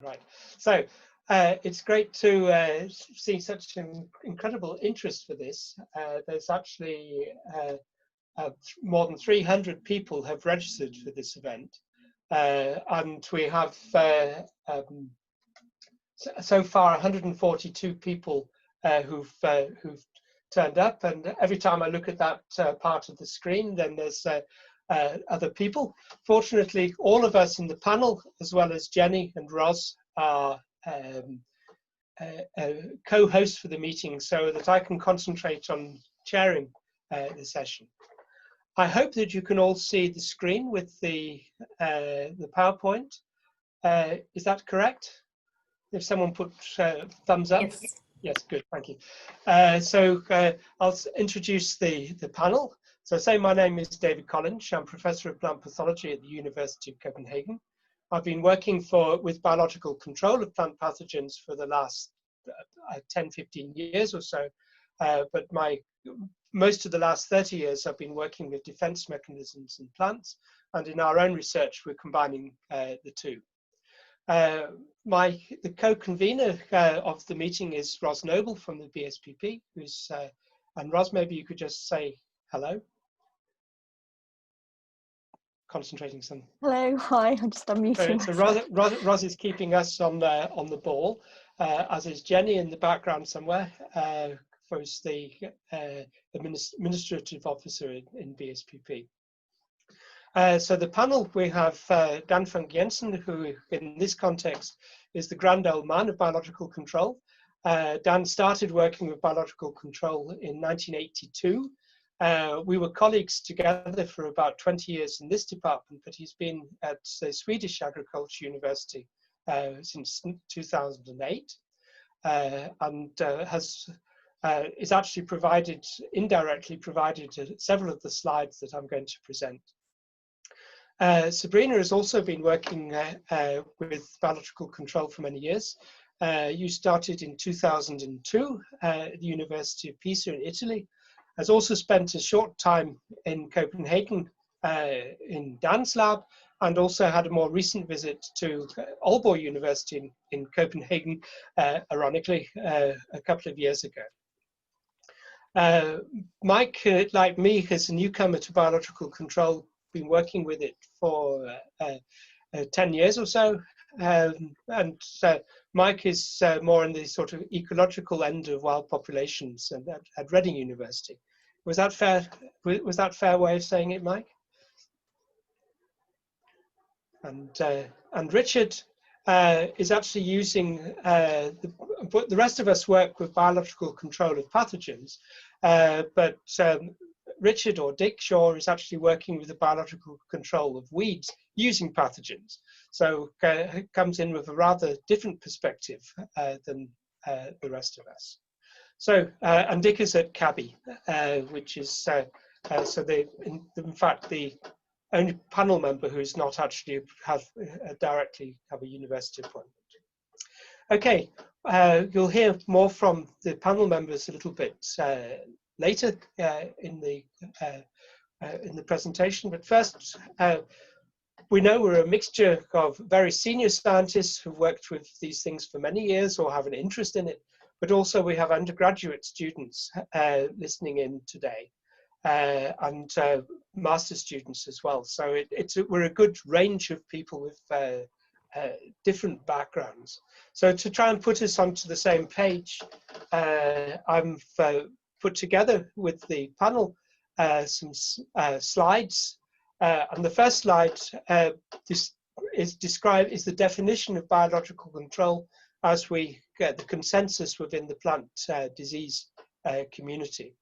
Right. So it's great to see such an incredible interest for this. There's actually more than 300 people have registered for this event. And we have so far 142 people who've turned up, and every time I look at that part of the screen, then there's other people. Fortunately, all of us in the panel, as well as Jenny and Ros, are co-hosts for the meeting, so that I can concentrate on chairing the session. I hope that you can all see the screen with the PowerPoint. Is that correct? If someone put thumbs up. Yes. Yes, good, thank you. I'll introduce the panel. So say my name is David Collinge. I'm Professor of Plant Pathology at the University of Copenhagen. I've been working with biological control of plant pathogens for the last 10, 15 years or so, but most of the last 30 years I've been working with defense mechanisms in plants, and in our own research we're combining the two. The co-convener of the meeting is Ros Noble from the BSPP, and Ros, maybe you could just say hello. Concentrating some. Hello, hi, I'm just unmuting. So Ros is keeping us on the ball, as is Jenny in the background somewhere, who's the administrative officer in BSPP. So the panel, we have Dan Funck Jensen, who in this context is the grand old man of biological control. Dan started working with biological control in 1982. We were colleagues together for about 20 years in this department, but he's been at the Swedish Agriculture University since 2008, and is actually indirectly provided several of the slides that I'm going to present. Sabrina has also been working with biological control for many years. You started in 2002 at the University of Pisa in Italy, has also spent a short time in Copenhagen in Dan's lab, and also had a more recent visit to Aalborg University in Copenhagen, ironically, a couple of years ago. Mike, like me, is a newcomer to biological control, been working with it for 10 years or so, and Mike is more in the sort of ecological end of wild populations and at Reading University. Was that fair? Was that fair way of saying it, Mike? And Richard is actually using the rest of us work with biological control of pathogens, but Richard, or Dick Shaw, is actually working with the biological control of weeds using pathogens. So it comes in with a rather different perspective than the rest of us. So, and Dick is at CABI, which is, in fact, the only panel member who's not actually directly have a university appointment. Okay, you'll hear more from the panel members a little bit later in the presentation, but first, we know we're a mixture of very senior scientists who've worked with these things for many years or have an interest in it, but also we have undergraduate students listening in today, and master students as well. So we're a good range of people with different backgrounds. So to try and put us onto the same page, I'm put together with the panel some slides, and the first slide is the definition of biological control as we get the consensus within the plant disease community.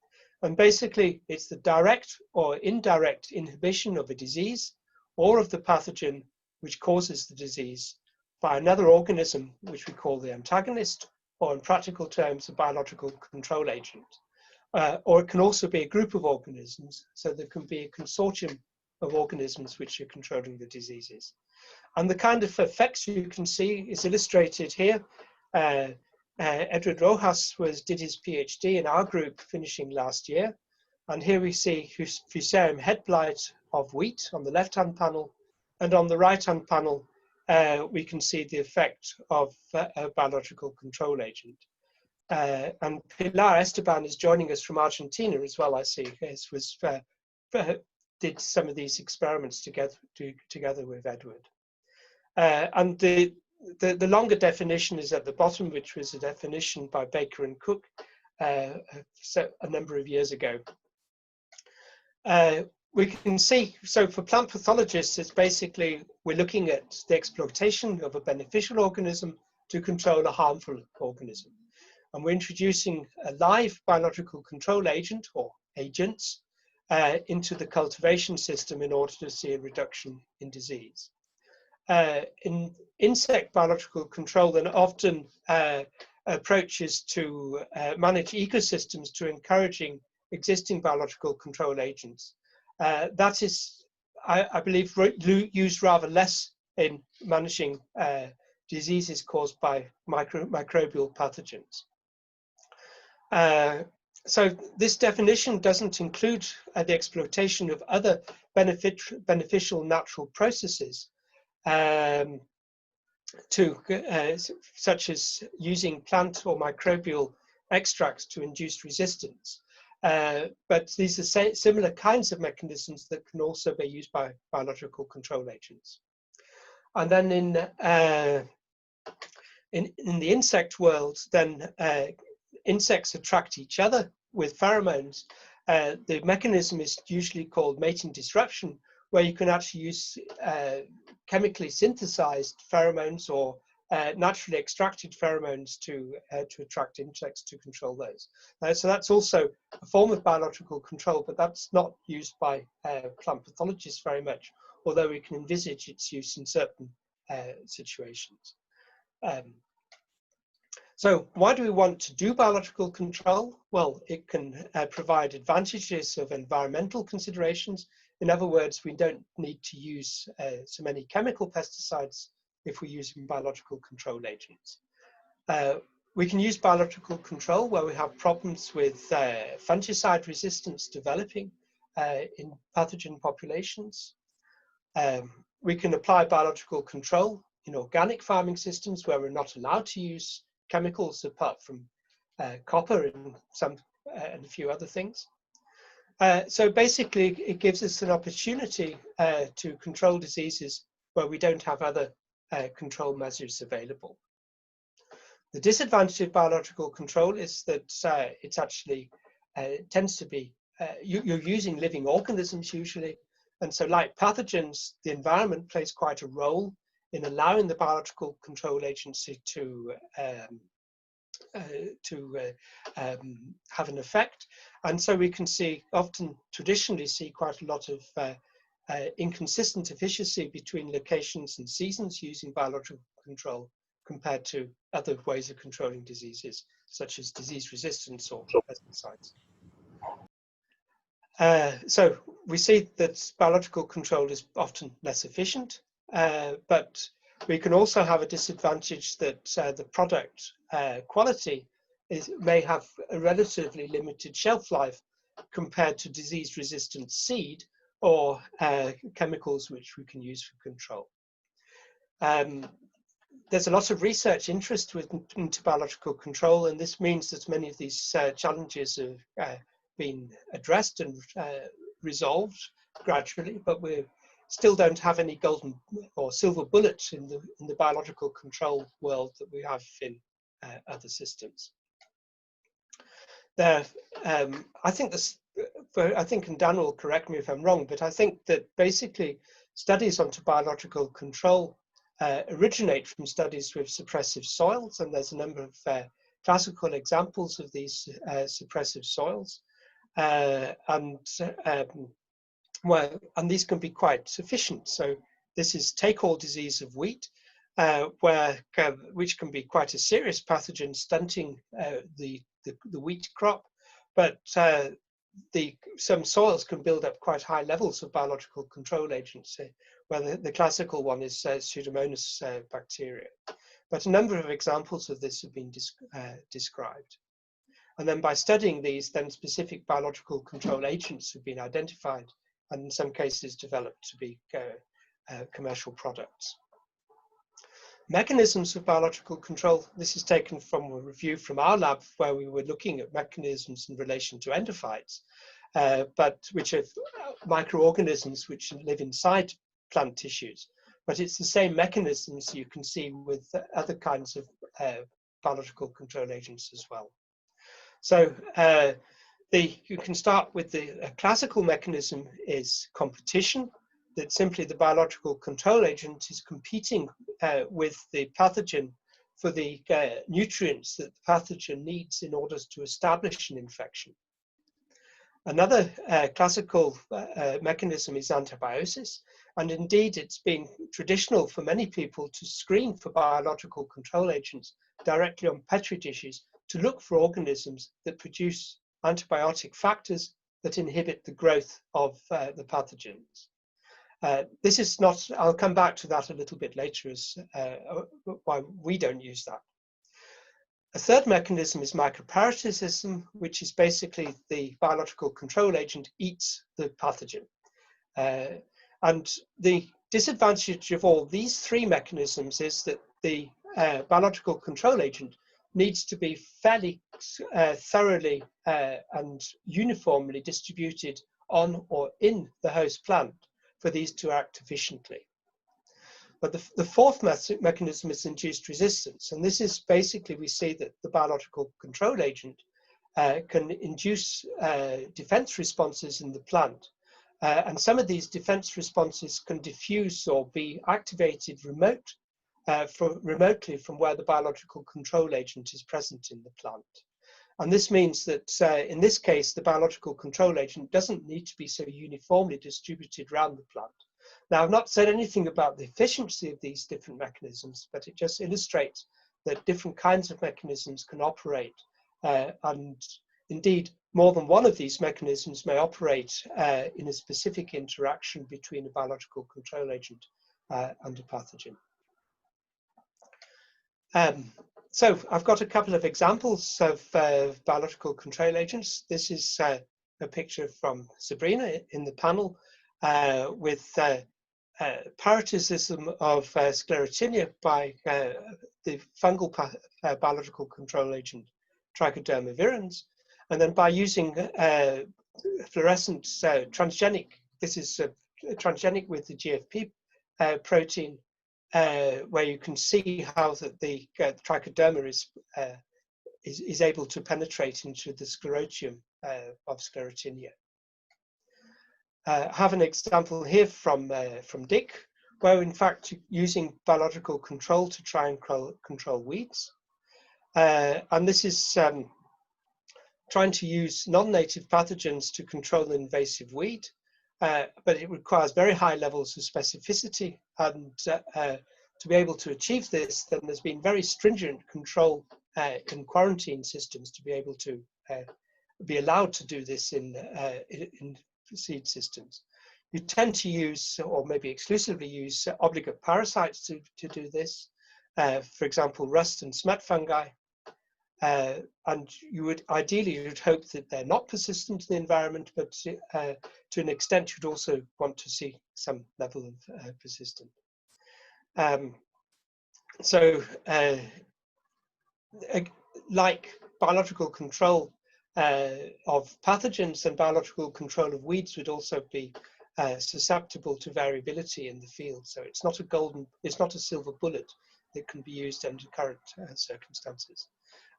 And basically, it's the direct or indirect inhibition of a disease or of the pathogen which causes the disease by another organism, which we call the antagonist, or in practical terms, a biological control agent. Or it can also be a group of organisms, so there can be a consortium of organisms which are controlling the diseases. And the kind of effects you can see is illustrated here. Edward Rojas did his PhD in our group finishing last year. And here we see Fusarium head blight of wheat on the left-hand panel, and on the right-hand panel, we can see the effect of a biological control agent. And Pilar Esteban is joining us from Argentina as well, I see, did some of these experiments together with Edward. And the longer definition is at the bottom, which was a definition by Baker and Cook a number of years ago. We can see, so for plant pathologists, it's basically, we're looking at the exploitation of a beneficial organism to control a harmful organism. And we're introducing a live biological control agent or agents into the cultivation system in order to see a reduction in disease. In insect biological control, then often approaches to manage ecosystems to encouraging existing biological control agents. That is, I believe, used rather less in managing diseases caused by microbial pathogens. So this definition doesn't include the exploitation of other beneficial natural processes, such as using plant or microbial extracts to induce resistance. But these are similar kinds of mechanisms that can also be used by biological control agents. And then in the insect world, then insects attract each other with pheromones. The mechanism is usually called mating disruption, where you can actually use chemically synthesized pheromones or naturally extracted pheromones to attract insects to control those. So that's also a form of biological control, but that's not used by plant pathologists very much, although we can envisage its use in certain situations. So why do we want to do biological control? Well, it can provide advantages of environmental considerations. In other words, we don't need to use so many chemical pesticides if we're using biological control agents. We can use biological control where we have problems with fungicide resistance developing in pathogen populations. We can apply biological control in organic farming systems where we're not allowed to use chemicals apart from copper and a few other things. So basically, it gives us an opportunity to control diseases where we don't have other control measures available. The disadvantage of biological control is that it's actually tends to be you're using living organisms usually, and so like pathogens, the environment plays quite a role in allowing the biological control agency to have an effect. And so we can traditionally see quite a lot of inconsistent efficiency between locations and seasons using biological control compared to other ways of controlling diseases, such as disease resistance or pesticides. So we see that biological control is often less efficient, but we can also have a disadvantage that the product quality may have a relatively limited shelf life compared to disease-resistant seed or chemicals which we can use for control. There's a lot of research interest into biological control, and this means that many of these challenges have been addressed and resolved gradually, but we still don't have any golden or silver bullets in the biological control world that we have in other systems. I think and Dan will correct me if I'm wrong, but I think that basically studies onto biological control originate from studies with suppressive soils, and there's a number of classical examples of these suppressive soils, and these can be quite sufficient. So this is take-all disease of wheat, which can be quite a serious pathogen, stunting the wheat crop, but some soils can build up quite high levels of biological control agents, where the classical one is Pseudomonas bacteria. But a number of examples of this have been described. And then by studying these, then specific biological control agents have been identified and in some cases developed to be commercial products. mechanisms of biological control. This is taken from a review from our lab where we were looking at mechanisms in relation to endophytes, but which are microorganisms which live inside plant tissues. But it's the same mechanisms you can see with other kinds of biological control agents as well. So you can start with the classical mechanism is competition, that simply the biological control agent is competing with the pathogen for the nutrients that the pathogen needs in order to establish an infection. Another classical mechanism is antibiosis, and indeed it's been traditional for many people to screen for biological control agents directly on petri dishes to look for organisms that produce antibiotic factors that inhibit the growth of the pathogens. This is not, I'll come back to that a little bit later as why we don't use that. A third mechanism is mycoparasitism, which is basically the biological control agent eats the pathogen. And the disadvantage of all these three mechanisms is that the biological control agent needs to be fairly thoroughly and uniformly distributed on or in the host plant for these to act efficiently. But the fourth mechanism is induced resistance, and this is basically we see that the biological control agent can induce defense responses in the plant, and some of these defense responses can diffuse or be activated remotely from where the biological control agent is present in the plant. And this means that in this case, the biological control agent doesn't need to be so uniformly distributed around the plant. Now, I've not said anything about the efficiency of these different mechanisms, but it just illustrates that different kinds of mechanisms can operate. And indeed, more than one of these mechanisms may operate in a specific interaction between a biological control agent and a pathogen. So I've got a couple of examples of biological control agents. This is a picture from Sabrina in the panel with parasitism of sclerotinia by the fungal biological control agent Trichoderma virens, and then by using fluorescent transgenic, this is transgenic with the GFP protein, where you can see how that the trichoderma is able to penetrate into the sclerotium of sclerotinia. I have an example here from Dick, where in fact using biological control to try and control weeds. And this is trying to use non-native pathogens to control an invasive weed. But it requires very high levels of specificity, and to be able to achieve this, then there's been very stringent control in quarantine systems to be able to be allowed to do this in seed systems. You tend to use, or maybe exclusively use, obligate parasites to do this. For example, rust and smut fungi. And you would ideally hope that they're not persistent in the environment, but to an extent you'd also want to see some level of persistence. Like biological control of pathogens, and biological control of weeds would also be susceptible to variability in the field. So it's not a silver bullet that can be used under current circumstances.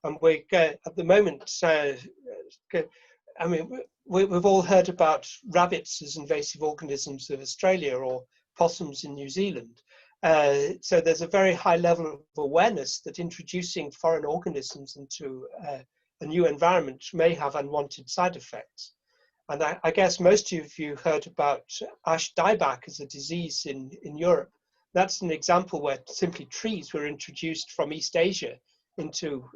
And we at the moment, I mean, we've all heard about rabbits as invasive organisms of Australia or possums in New Zealand. So there's a very high level of awareness that introducing foreign organisms into a new environment may have unwanted side effects. And I guess most of you heard about ash dieback as a disease in Europe. That's an example where simply trees were introduced from East Asia into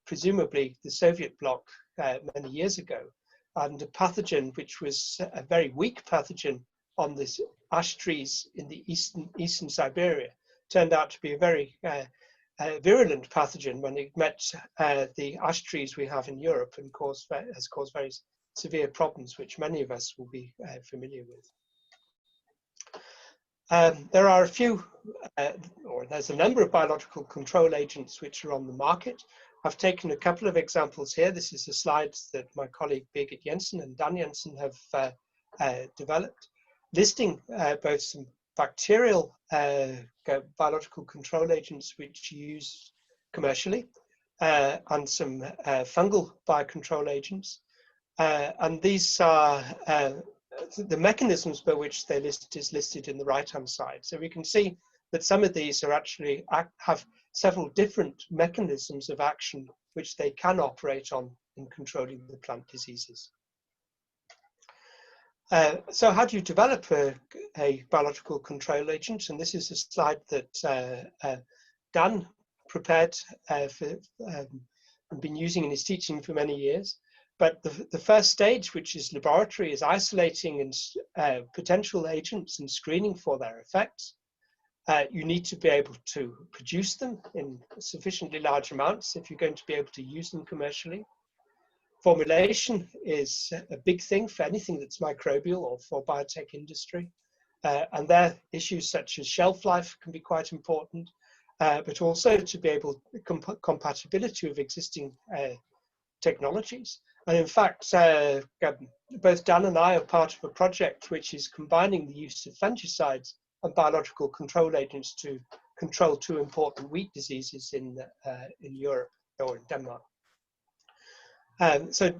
presumably the Soviet bloc many years ago. And a pathogen which was a very weak pathogen on this ash trees in the eastern Siberia turned out to be a very virulent pathogen when it met the ash trees we have in Europe, and has caused very severe problems, which many of us will be familiar with. There are a few, or there's a number of biological control agents which are on the market. I've taken a couple of examples here. This is the slides that my colleague Birgit Jensen and Dan Jensen have developed, listing both some bacterial biological control agents which you use commercially and some fungal biocontrol agents. And these are the mechanisms by which they is listed in the right-hand side. So we can see that some of these are actually have several different mechanisms of action which they can operate on in controlling the plant diseases. So how do you develop a biological control agent? And this is a slide that Dan prepared and been using in his teaching for many years. But the first stage, which is laboratory, is isolating and potential agents and screening for their effects. You need to be able to produce them in sufficiently large amounts if you're going to be able to use them commercially. Formulation is a big thing for anything that's microbial or for biotech industry. And there issues such as shelf life can be quite important, but also to be able compatibility with existing technologies. And in fact, both Dan and I are part of a project which is combining the use of fungicides and biological control agents to control two important wheat diseases in Europe or in Denmark. So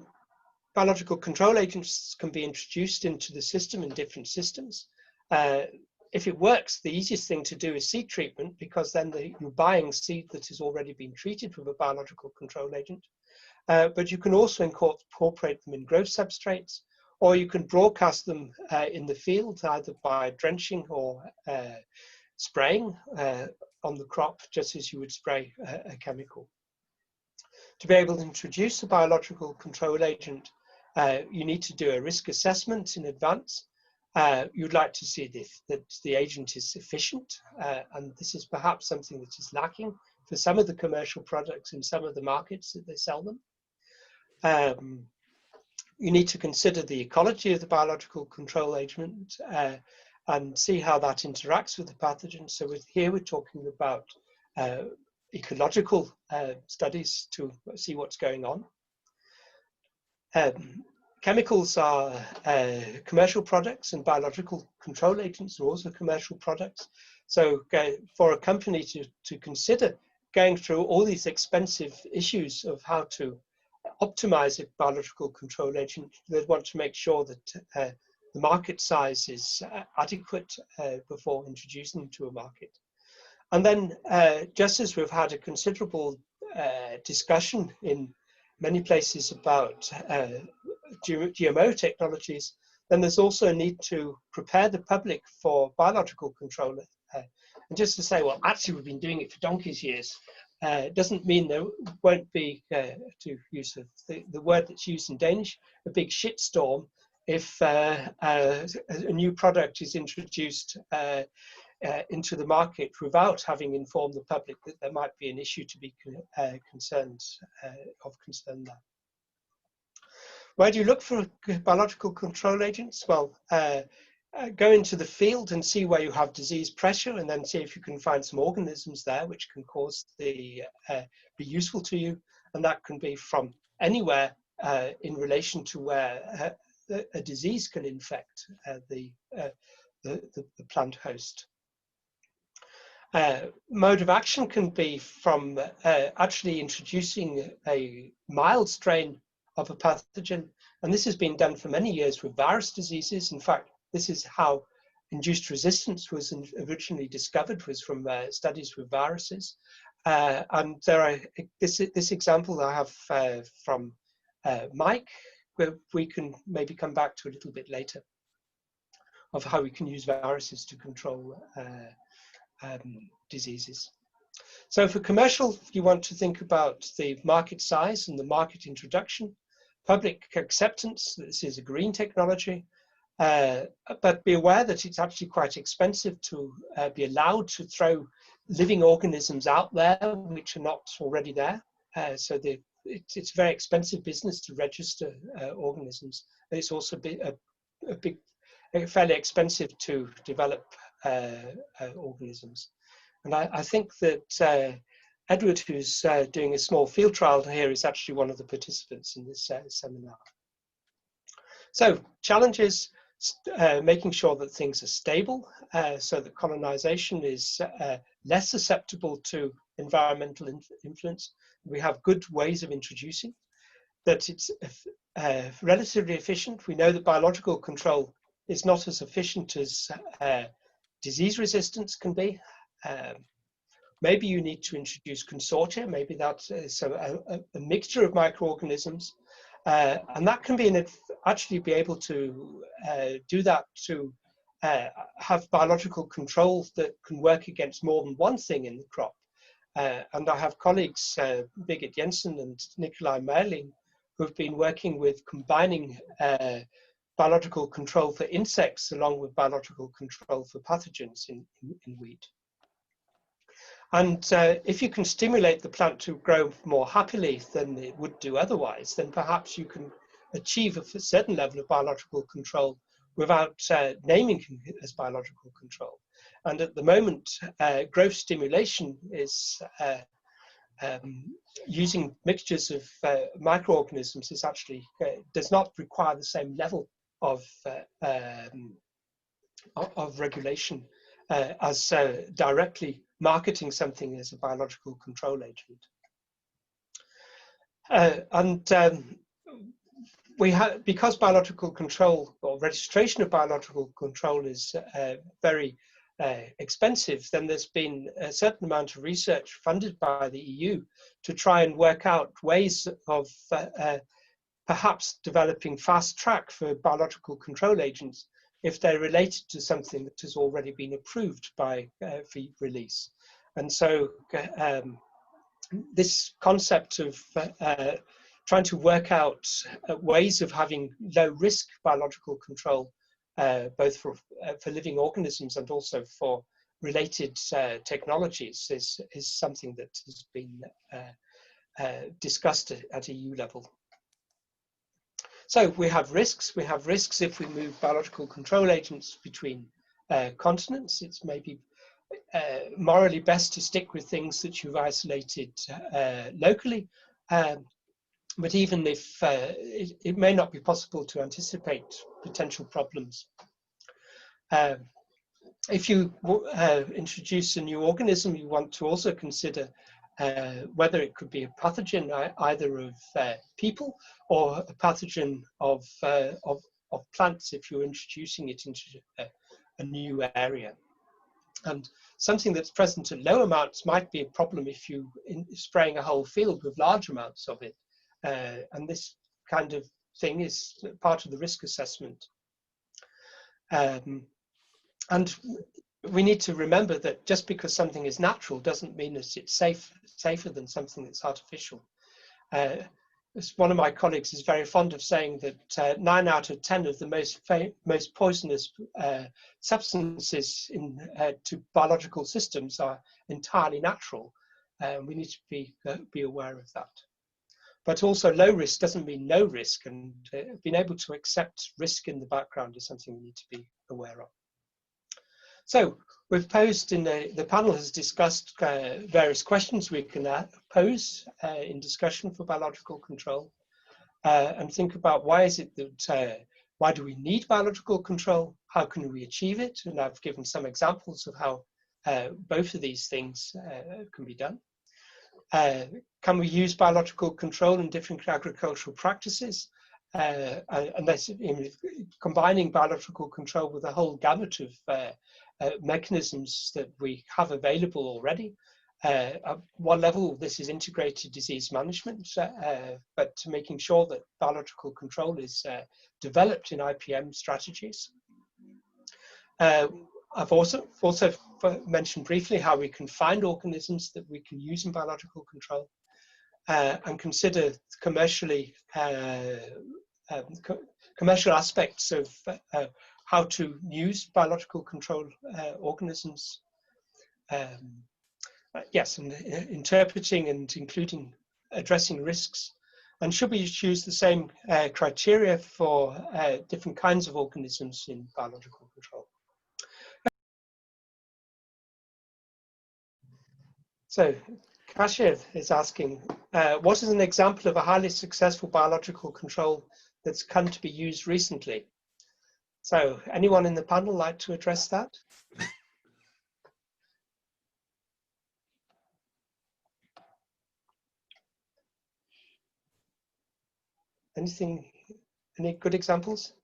biological control agents can be introduced into the system in different systems. If it works, the easiest thing to do is seed treatment, because then you're buying seed that has already been treated with a biological control agent. But you can also incorporate them in growth substrates, or you can broadcast them in the field, either by drenching or spraying on the crop, just as you would spray a chemical. To be able to introduce a biological control agent, you need to do a risk assessment in advance. You'd like to see that the agent is efficient, and this is perhaps something that is lacking for some of the commercial products in some of the markets that they sell them. You need to consider the ecology of the biological control agent and see how that interacts with the pathogen. So here we're talking about ecological studies to see what's going on. Chemicals are commercial products, and biological control agents are also commercial products. So for a company to consider going through all these expensive issues of how to optimize a biological control agent, they'd want to make sure that the market size is adequate before introducing them to a market. And then just as we've had a considerable discussion in many places about GMO technologies, then there's also a need to prepare the public for biological control. And just to say, well, actually we've been doing it for donkey's years, doesn't mean there won't be, to use the word that's used in Danish, a big shitstorm if a new product is introduced into the market without having informed the public that there might be an issue to be concerned there. Where do you look for biological control agents? Well, go into the field and see where you have disease pressure, and then see if you can find some organisms there which can cause be useful to you. And that can be from anywhere in relation to where a disease can infect the plant host. Mode of action can be from actually introducing a mild strain of a pathogen, and this has been done for many years with virus diseases. In fact, this is how induced resistance was originally discovered, was from studies with viruses. And there are this example I have from Mike, where we can maybe come back to a little bit later, of how we can use viruses to control diseases. So for commercial, you want to think about the market size and the market introduction, public acceptance. This is a green technology, but be aware that it's actually quite expensive to be allowed to throw living organisms out there which are not already there. So it's a very expensive business to register organisms. It's also fairly expensive to develop organisms. And I think that Edward, who's doing a small field trial here, is actually one of the participants in this seminar. So challenges, making sure that things are stable so that colonization is less susceptible to environmental influence. We have good ways of introducing, that it's relatively efficient. We know that biological control is not as efficient as disease resistance can be. Maybe you need to introduce consortia, maybe that's a mixture of microorganisms. And that can be actually be able to do that to have biological control that can work against more than one thing in the crop. And I have colleagues, Birgit Jensen and Nikolai Merling, who've been working with combining biological control for insects along with biological control for pathogens in wheat. And if you can stimulate the plant to grow more happily than it would do otherwise, then perhaps you can achieve a certain level of biological control without naming it as biological control. And at the moment, growth stimulation is using mixtures of microorganisms is actually does not require the same level of regulation as directly marketing something as a biological control agent. We have, because biological control or registration of biological control is very expensive, then there's been a certain amount of research funded by the EU to try and work out ways of perhaps developing fast track for biological control agents if they're related to something that has already been approved by for release. And so this concept of trying to work out ways of having low risk biological control, both for living organisms and also for related technologies is something that has been discussed at EU level. So we have risks. We have risks if we move biological control agents between continents. It's maybe morally best to stick with things that you've isolated locally. But even if it may not be possible to anticipate potential problems. If you introduce a new organism, you want to also consider whether it could be a pathogen either of people or a pathogen of plants if you're introducing it into a new area. And something that's present at low amounts might be a problem if you're spraying a whole field with large amounts of it. And this kind of thing is part of the risk assessment. And we need to remember that just because something is natural doesn't mean that it's safer than something that's artificial. One of my colleagues is very fond of saying that 9 out of 10 of the most poisonous substances to biological systems are entirely natural. We need to be aware of that. But also low risk doesn't mean no risk, and being able to accept risk in the background is something we need to be aware of. So we've posed in the panel has discussed various questions we can pose in discussion for biological control and think about why is it that, why do we need biological control? How can we achieve it? And I've given some examples of how both of these things can be done. Can we use biological control in different agricultural practices? And that's combining biological control with a whole gamut of mechanisms that we have available already. At one level, this is integrated disease management, but making sure that biological control is developed in IPM strategies. I've also mentioned briefly how we can find organisms that we can use in biological control and consider commercially commercial aspects of how to use biological control organisms. Yes, and interpreting and including addressing risks. And should we use the same criteria for different kinds of organisms in biological control? So Kashev is asking, what is an example of a highly successful biological control that's come to be used recently? So anyone in the panel like to address that? Anything, any good examples?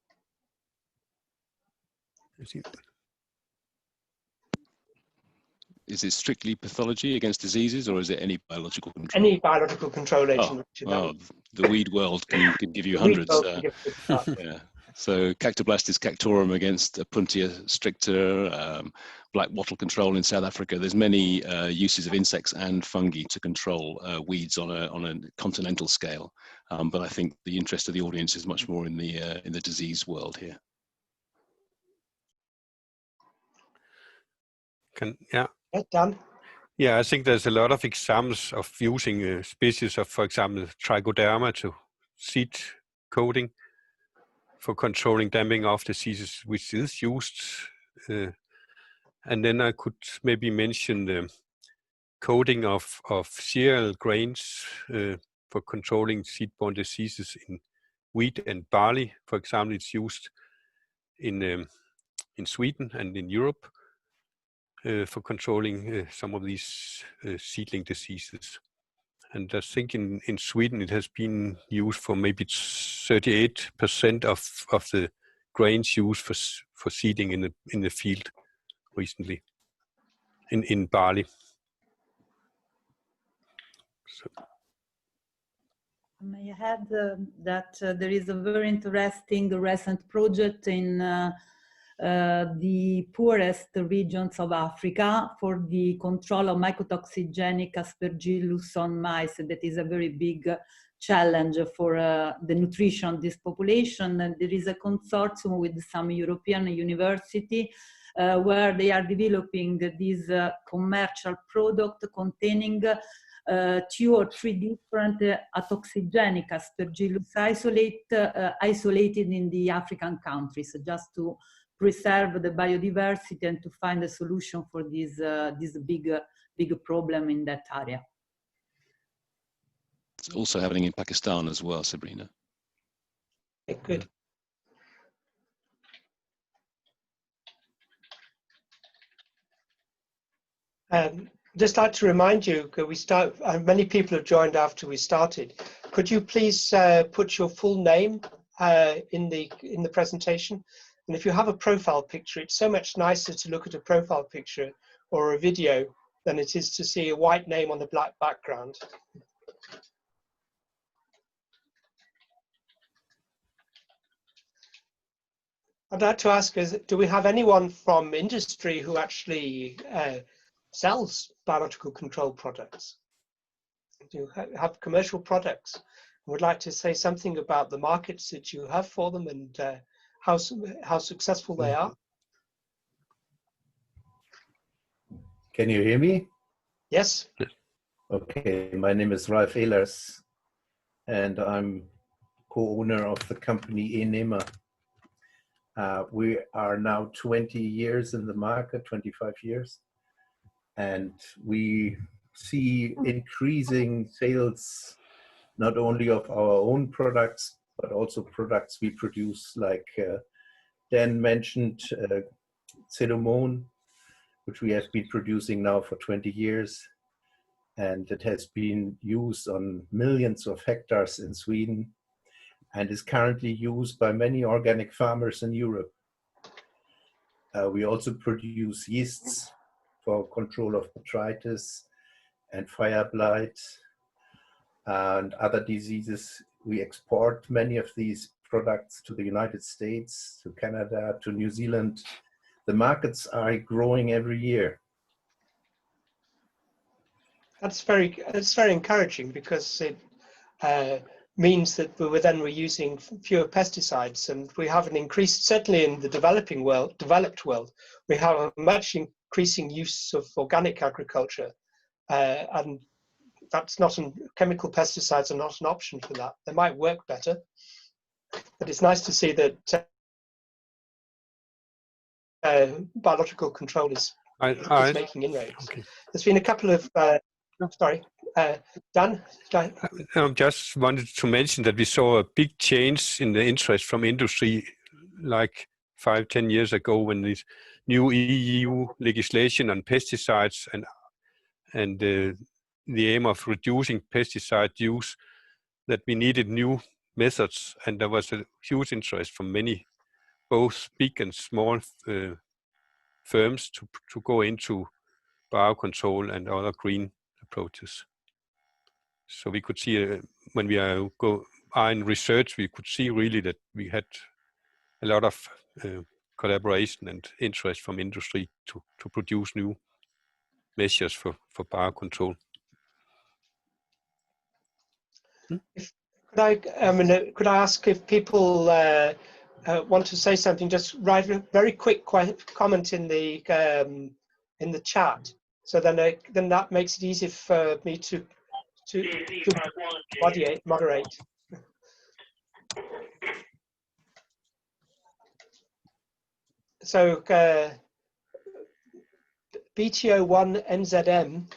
Is it strictly pathology against diseases, or is it any biological control? Any biological control agent. Oh, the weed world can give you hundreds. Yeah. So Cactoblastis cactorum against Puntia stricta, black wattle control in South Africa. There's many uses of insects and fungi to control weeds on a continental scale. But I think the interest of the audience is much more in the disease world here. Dan? Yeah, I think there's a lot of examples of using species of, for example, Trichoderma to seed coating for controlling damping of diseases, which is used. And then I could maybe mention the coating of cereal grains for controlling seed-borne diseases in wheat and barley. For example, it's used in Sweden and in Europe for controlling some of these seedling diseases. And I think in Sweden it has been used for maybe 38% of the grains used for seeding in the field recently in barley. So. May I add that there is a very interesting recent project in the poorest regions of Africa for the control of mycotoxigenic aspergillus on mice. That is a very big challenge for the nutrition of this population. And there is a consortium with some European university where they are developing this commercial product containing 2 or 3 different atoxigenic aspergillus isolated in the African countries, just to preserve the biodiversity and to find a solution for this big problem in that area. It's also happening in Pakistan as well, Sabrina. Okay, good. Just like to remind you, many people have joined after we started. Could you please put your full name in the presentation? And if you have a profile picture, it's so much nicer to look at a profile picture or a video than it is to see a white name on a black background. I'd like to ask, do we have anyone from industry who actually sells biological control products? Do you have commercial products? Would like to say something about the markets that you have for them and how successful they are? Can you hear me? Yes. Okay, my name is Ralf Ehlers and I'm co-owner of the company Enema. We are now 20 years in the market, 25 years, and we see increasing sales not only of our own products, but also products we produce, like Dan mentioned, Celomone, which we have been producing now for 20 years. And it has been used on millions of hectares in Sweden and is currently used by many organic farmers in Europe. We also produce yeasts for control of botrytis and fire blight and other diseases. We export many of these products to the United States, to Canada, to New Zealand. The markets are growing every year. That's very encouraging, because it means that we're using fewer pesticides, and we have an increased, certainly in the developed world, we have a much increasing use of organic agriculture, and that's not chemical pesticides are not an option for that. They might work better, but it's nice to see that biological control is making inroads. Okay. There's been a couple of sorry, Dan? I just wanted to mention that we saw a big change in the interest from industry like 5-10 years ago when this new EU legislation on pesticides and the aim of reducing pesticide use, that we needed new methods, and there was a huge interest from many, both big and small firms to go into biocontrol and other green approaches. So we could see when we are in research, we could see really that we had a lot of collaboration and interest from industry to produce new measures for biocontrol. Could I ask if people want to say something? Just write a very quick comment in the chat, so then that makes it easy for me to moderate. So BTO1NZM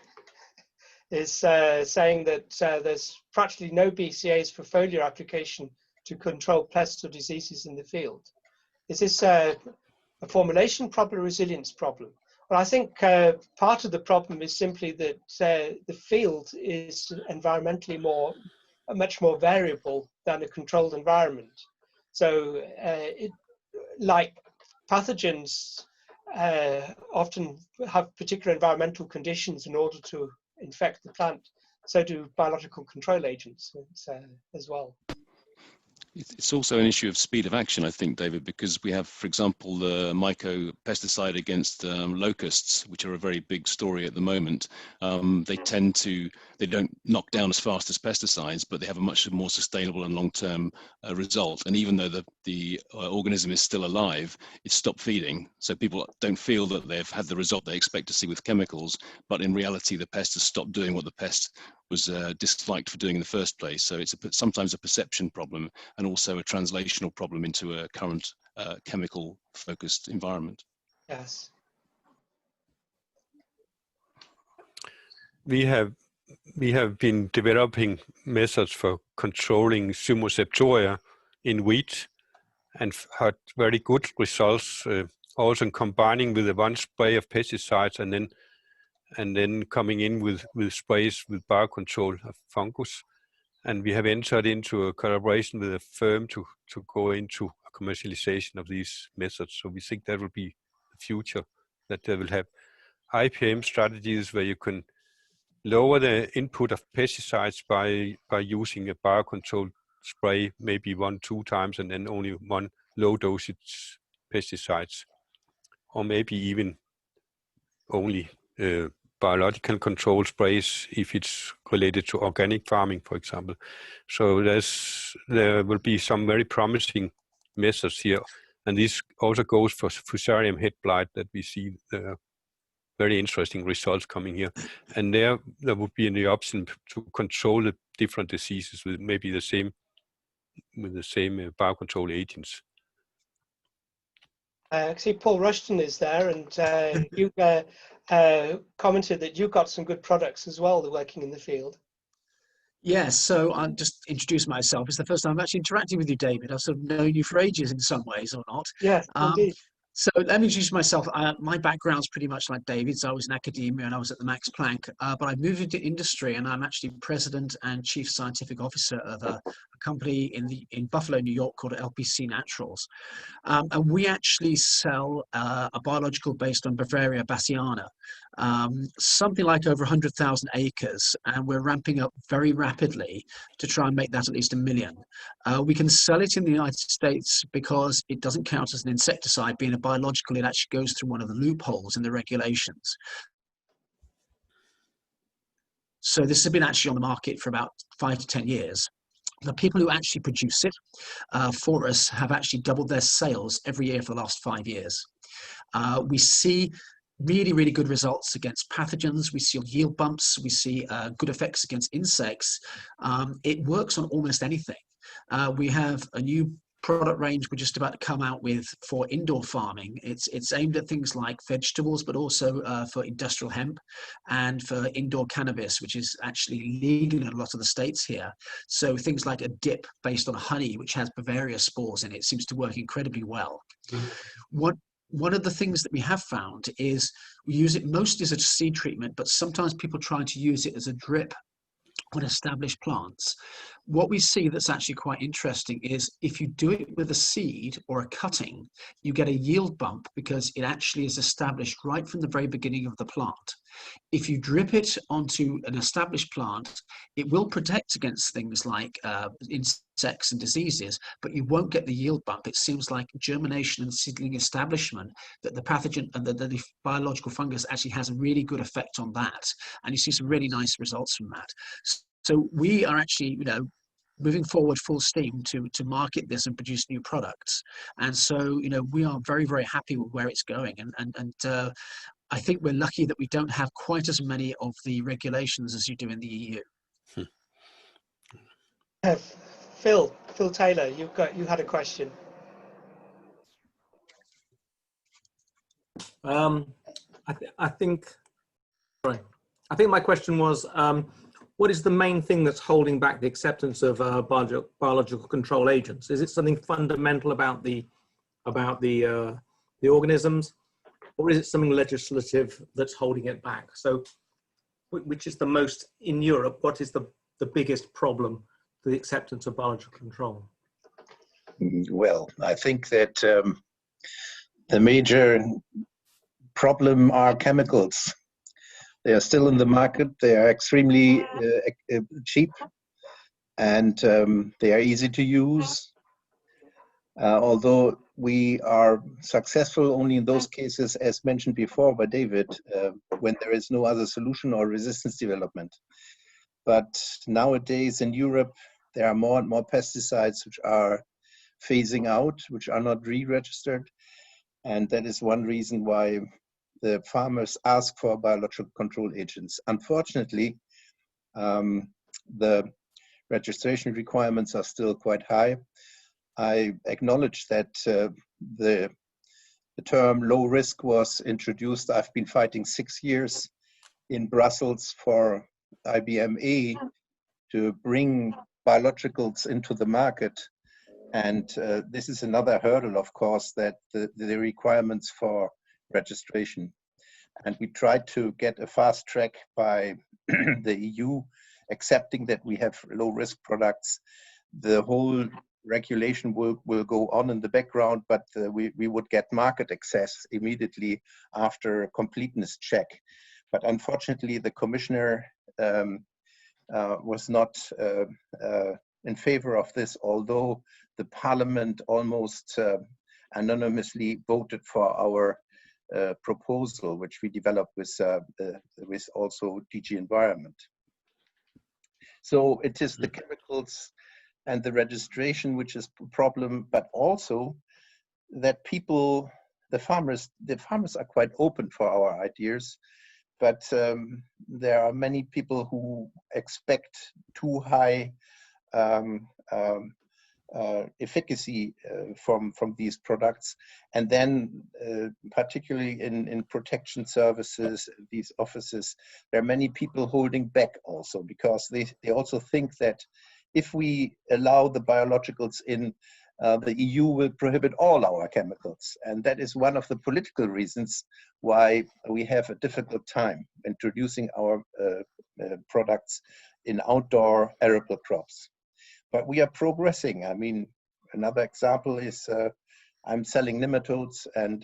is saying that there's practically no BCAs for foliar application to control pests or diseases in the field. Is this a formulation problem or resilience problem? Well, I think part of the problem is simply that the field is environmentally much more variable than a controlled environment. So like pathogens often have particular environmental conditions in order to infect the plant. So do biological control agents as well. It's also an issue of speed of action, I think, David, because we have, for example, the myco pesticide against locusts, which are a very big story at the moment. They don't knock down as fast as pesticides, but they have a much more sustainable and long-term result. And even though the organism is still alive, it's stopped feeding. So people don't feel that they've had the result they expect to see with chemicals, but in reality, the pest has stopped doing what the pest was disliked for doing in the first place. So it's sometimes a perception problem and also a translational problem into a current chemical-focused environment. Yes. We have been developing methods for controlling Sumoceptoria in wheat and had very good results, also combining with the one spray of pesticides and then coming in with sprays with biocontrol of fungus. And we have entered into a collaboration with a firm to go into a commercialization of these methods. So we think that will be the future, that they will have IPM strategies where you can lower the input of pesticides by using a biocontrol spray maybe 1-2 times and then only one low dosage pesticides, or maybe even only biological control sprays if it's related to organic farming, for example. So there will be some very promising methods here, and this also goes for Fusarium head blight that we see very interesting results coming here. And there would be the option to control the different diseases with maybe the same biocontrol agents. I see Paul Rushton is there, and you commented that you've got some good products as well, that are working in the field. Yes, so I'll just introduce myself. It's the first time I'm actually interacting with you, David. I've sort of known you for ages in some ways, or not. Yes, indeed. So let me introduce myself. My background's pretty much like David's. I was in academia and I was at the Max Planck, but I've moved into industry, and I'm actually president and chief scientific officer of a company in Buffalo, New York, called LPC Naturals. And we actually sell a biological based on Bavaria bassiana, something like over 100,000 acres, and we're ramping up very rapidly to try and make that at least 1 million. We can sell it in the United States because it doesn't count as an insecticide. Being a biological, it actually goes through one of the loopholes in the regulations. So this has been actually on the market for about 5 to 10 years. The people who actually produce it for us have actually doubled their sales every year for the last 5 years. We see really, really good results against pathogens. We see yield bumps. We see good effects against insects. It works on almost anything. We have a new product range we're just about to come out with for indoor farming. It's aimed at things like vegetables, but also for industrial hemp and for indoor cannabis, which is actually legal in a lot of the states here. So things like a dip based on honey, which has Bavaria spores in it, seems to work incredibly well. One of the things that we have found is we use it mostly as a seed treatment, but sometimes people try to use it as a drip on established plants. What we see that's actually quite interesting is if you do it with a seed or a cutting, you get a yield bump because it actually is established right from the very beginning of the plant. If you drip it onto an established plant, it will protect against things like insects and diseases, but you won't get the yield bump. It seems like germination and seedling establishment, that the pathogen and the biological fungus actually has a really good effect on that. And you see some really nice results from that. So we are actually, moving forward full steam to market this and produce new products. And so, we are very, very happy with where it's going. And I think we're lucky that we don't have quite as many of the regulations as you do in the EU. Phil Taylor, you had a question. I think my question was, what is the main thing that's holding back the acceptance of biological control agents? Is it something fundamental about the organisms, or is it something legislative that's holding it back? So, which is the most, in Europe, what is the biggest problem to the acceptance of biological control? Well, I think that the major problem are chemicals. They are still in the market. They are extremely cheap, and they are easy to use. Although we are successful only in those cases, as mentioned before by David, when there is no other solution or resistance development. But nowadays in Europe, there are more and more pesticides which are phasing out, which are not re-registered. And that is one reason why the farmers ask for biological control agents. Unfortunately, the registration requirements are still quite high. I acknowledge that the term low risk was introduced. I've been fighting 6 years in Brussels for IBMA to bring biologicals into the market. And this is another hurdle, of course, that the requirements for registration. And we tried to get a fast track by the EU accepting that we have low risk products. The whole regulation will go on in the background, but we would get market access immediately after a completeness check. But unfortunately, the commissioner was not in favor of this, although the parliament almost anonymously voted for our proposal, which we developed with also DG Environment. So it is the chemicals and the registration which is a problem, but also that people, the farmers are quite open for our ideas, but there are many people who expect too high efficacy from these products, and then particularly in protection services, these offices, there are many people holding back also, because they also think that if we allow the biologicals in, the EU will prohibit all our chemicals, and that is one of the political reasons why we have a difficult time introducing our products in outdoor arable crops. But we are progressing. I mean, another example is I'm selling nematodes, and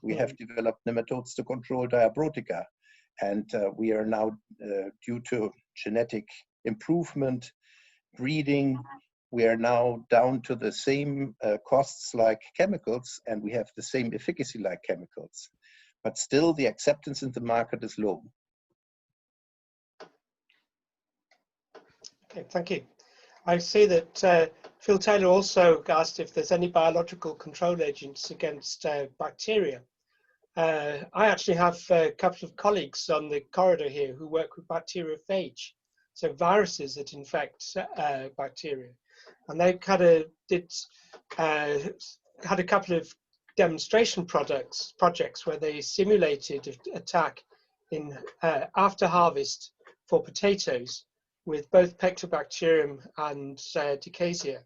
we have developed nematodes to control Diabrotica. And we are now, due to genetic improvement, breeding, we are now down to the same costs like chemicals, and we have the same efficacy like chemicals. But still, the acceptance in the market is low. Okay, thank you. I see that Phil Taylor also asked if there's any biological control agents against bacteria. I actually have a couple of colleagues on the corridor here who work with bacteriophage, so viruses that infect bacteria. and they kind of had a couple of demonstration projects where they simulated attack in after harvest for potatoes with both Pectobacterium and Dicasia,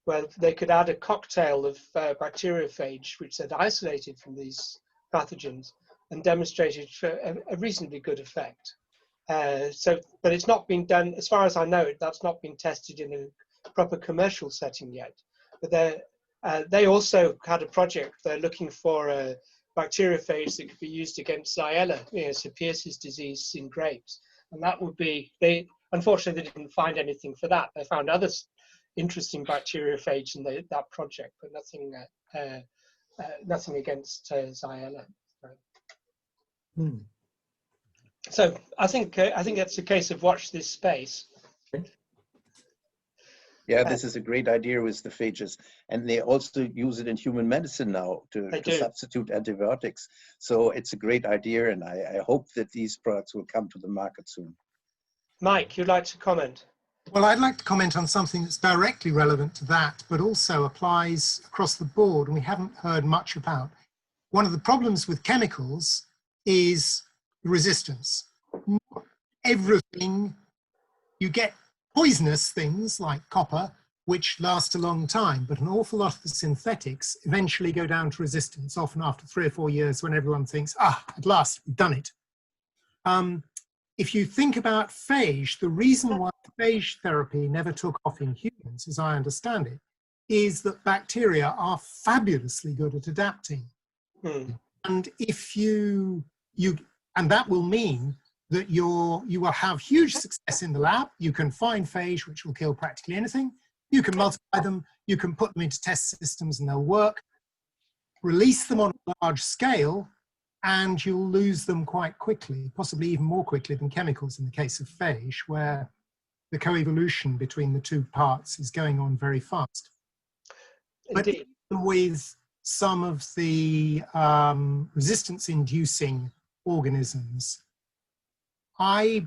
where they could add a cocktail of bacteriophage which they'd isolated from these pathogens and demonstrated a reasonably good effect. But it's not been done, as far as I know, that's not been tested in a proper commercial setting yet. But they also had a project. They're looking for a bacteriophage that could be used against Xylella, so Pierce's disease in grapes. And that would be, unfortunately, they didn't find anything for that. They found other interesting bacteriophage in that project, but nothing against Xylella. So I think that's a case of watch this space. Yeah, this is a great idea with the phages, and they also use it in human medicine now to substitute antibiotics. So it's a great idea, and I hope that these products will come to the market soon. Mike, you'd like to comment? Well, I'd like to comment on something that's directly relevant to that, but also applies across the board, and we haven't heard much about. One of the problems with chemicals is resistance. Not everything, you get poisonous things like copper, which last a long time, but an awful lot of the synthetics eventually go down to resistance, often after 3 or 4 years when everyone thinks, at last, we've done it. If you think about phage, the reason why phage therapy never took off in humans, as I understand it, is that bacteria are fabulously good at adapting. And if and that will mean that you will have huge success in the lab. You can find phage, which will kill practically anything. You can multiply them. You can put them into test systems and they'll work. Release them on a large scale, and you'll lose them quite quickly, possibly even more quickly than chemicals in the case of phage, where the coevolution between the two parts is going on very fast. But even with some of the resistance-inducing organisms, I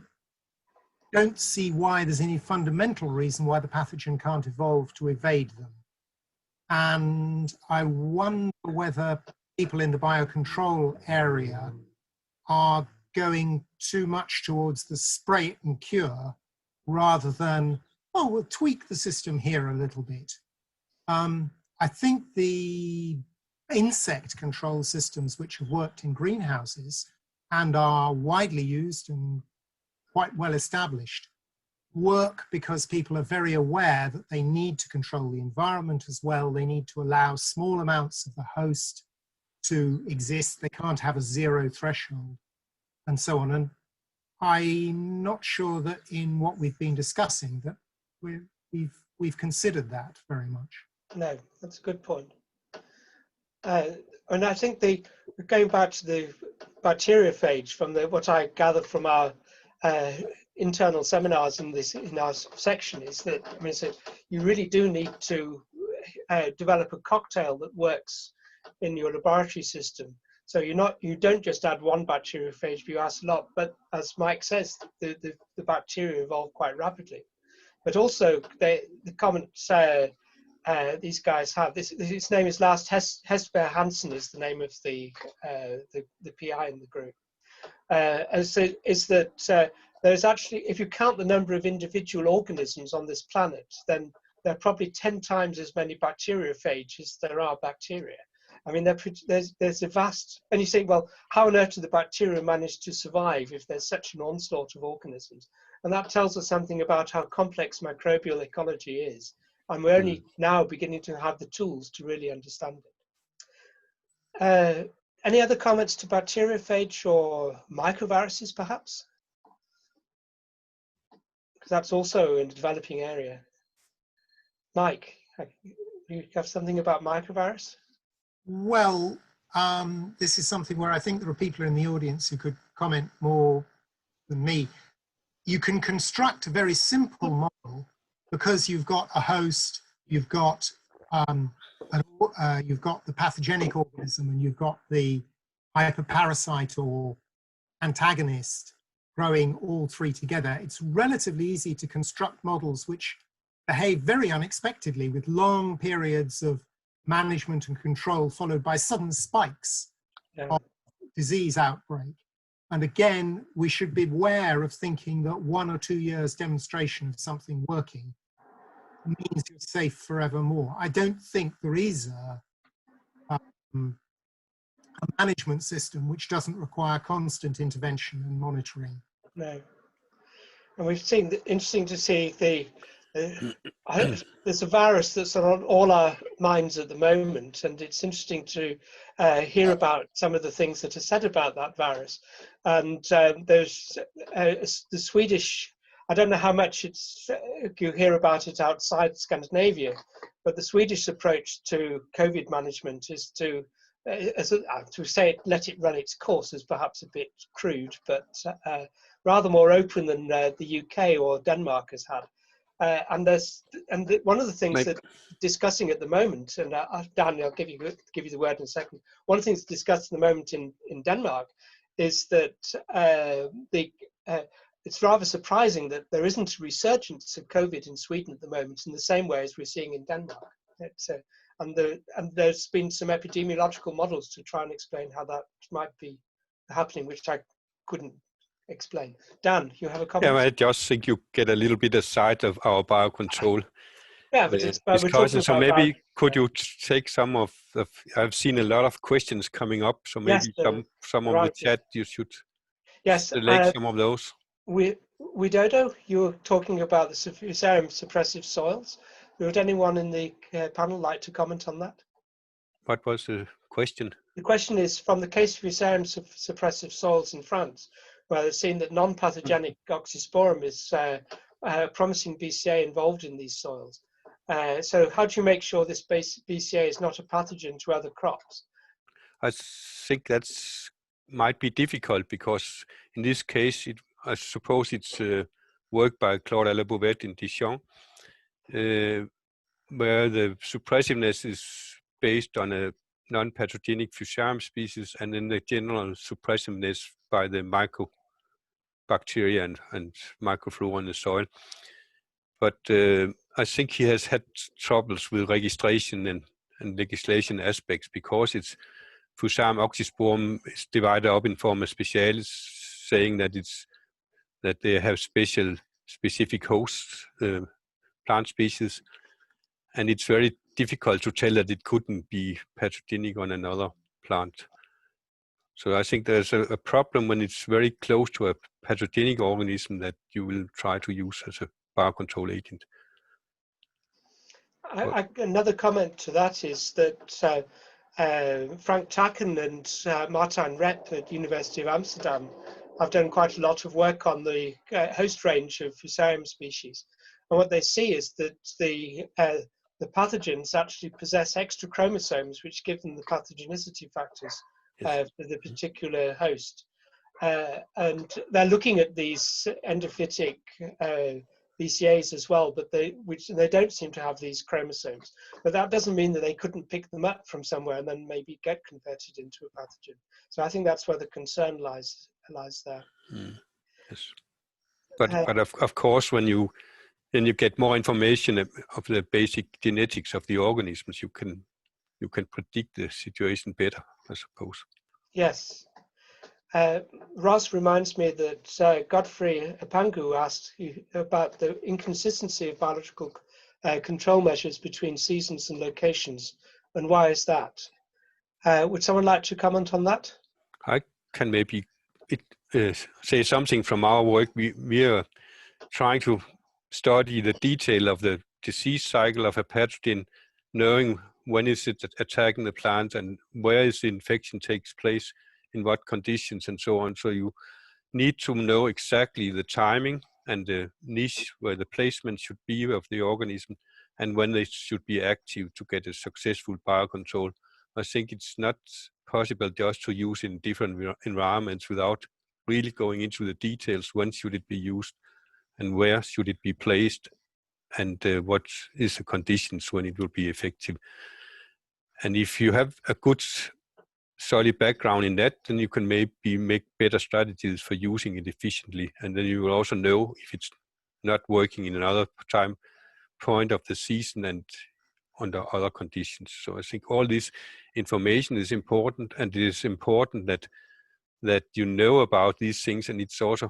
don't see why there's any fundamental reason why the pathogen can't evolve to evade them. And I wonder whether people in the biocontrol area are going too much towards the spray it and cure rather than, oh, we'll tweak the system here a little bit. I think the insect control systems which have worked in greenhouses and are widely used and quite well established work because people are very aware that they need to control the environment as well. They need to allow small amounts of the host to exist. They can't have a zero threshold and so on. And I'm not sure that in what we've been discussing that we've considered that very much. No, that's a good point. And I think going back to the bacteriophage, from what I gathered from our internal seminars in our section, is that you really do need to develop a cocktail that works in your laboratory system. So you don't just add one bacteriophage, but you add a lot. But as Mike says, the bacteria evolve quite rapidly. But also the comments these guys have, his name is Lars Hesberg Hansen is the name of the PI in the group. Is that there's actually, if you count the number of individual organisms on this planet, then there are probably 10 times as many bacteriophages as there are bacteria. I mean, there's a vast, and you think, well, how on earth do the bacteria manage to survive if there's such an onslaught of organisms? And that tells us something about how complex microbial ecology is. And we're only now beginning to have the tools to really understand it. Any other comments to bacteriophage or mycoviruses, perhaps? Because that's also a developing area. Mike, you have something about mycovirus? Well, this is something where I think there are people in the audience who could comment more than me. You can construct a very simple model because you've got a host, you've got the pathogenic organism, and you've got the hyperparasite or antagonist growing all three together. It's relatively easy to construct models which behave very unexpectedly with long periods of management and control followed by sudden spikes of disease outbreak. And again, we should be aware of thinking that 1 or 2 years demonstration of something working means you're safe forevermore. I don't think there is a management system which doesn't require constant intervention and monitoring. No. And we've seen, interesting to see there's a virus that's on all our minds at the moment, and it's interesting to hear about some of the things that are said about that virus. And there's the Swedish, I don't know how much you hear about it outside Scandinavia, but the Swedish approach to COVID management is to say let it run its course is perhaps a bit crude, but rather more open than the UK or Denmark has had. One of the things that discussing at the moment, and Dan, I'll give you the word in a second. One of the things discussed at the moment in Denmark is that it's rather surprising that there isn't a resurgence of COVID in Sweden at the moment in the same way as we're seeing in Denmark. And there's been some epidemiological models to try and explain how that might be happening, which I couldn't explain. Dan, you have a comment? Yeah, I just think you get a little bit aside of our biocontrol discussion. So maybe could you take some of the, I've seen a lot of questions coming up, so maybe some of the chat you should select some of those. Widodo, you're talking about the Fusarium suppressive soils. Would anyone in the panel like to comment on that? What was the question? The question is from the case of Fusarium suppressive soils in France, where they've seen that non-pathogenic oxysporum is promising BCA involved in these soils. So how do you make sure this BCA is not a pathogen to other crops? I think that's might be difficult because in this case, I suppose it's work by Claude Alabouvet in Dijon, where the suppressiveness is based on a non-pathogenic Fusarium species and then the general suppressiveness by the mycobacteria and microflora in the soil. But I think he has had troubles with registration and legislation aspects because it's Fusarium oxysporum is divided up in forma specialis, saying that they have specific hosts, plant species, and it's very difficult to tell that it couldn't be pathogenic on another plant. So I think there's a problem when it's very close to a pathogenic organism that you will try to use as a biocontrol agent. Another comment to that is that Frank Takken and Martijn Rep at University of Amsterdam have done quite a lot of work on the host range of Fusarium species. And what they see is that the pathogens actually possess extra chromosomes which give them the pathogenicity factors for the particular host. And they're looking at these endophytic BCAs as well, but they don't seem to have these chromosomes. But that doesn't mean that they couldn't pick them up from somewhere and then maybe get converted into a pathogen. So I think that's where the concern lies there. Yes. But of course, when you get more information of the basic genetics of the organisms, you can predict the situation better, I suppose. Yes. Ross reminds me that Godfrey Apangu asked about the inconsistency of biological control measures between seasons and locations, and why is that? Would someone like to comment on that? I can maybe say something from our work. We are trying to study the detail of the disease cycle of a pathogen, knowing when is it attacking the plant and where is the infection takes place, in what conditions and so on. So you need to know exactly the timing and the niche where the placement should be of the organism and when they should be active to get a successful biocontrol. I think it's not possible just to use in different environments without really going into the details. When should it be used and where should it be placed and what is the conditions when it will be effective. And if you have a good solid background in that, then you can maybe make better strategies for using it efficiently. And then you will also know if it's not working in another time, point of the season and under other conditions. So I think all this information is important, and it is important that you know about these things, and it's also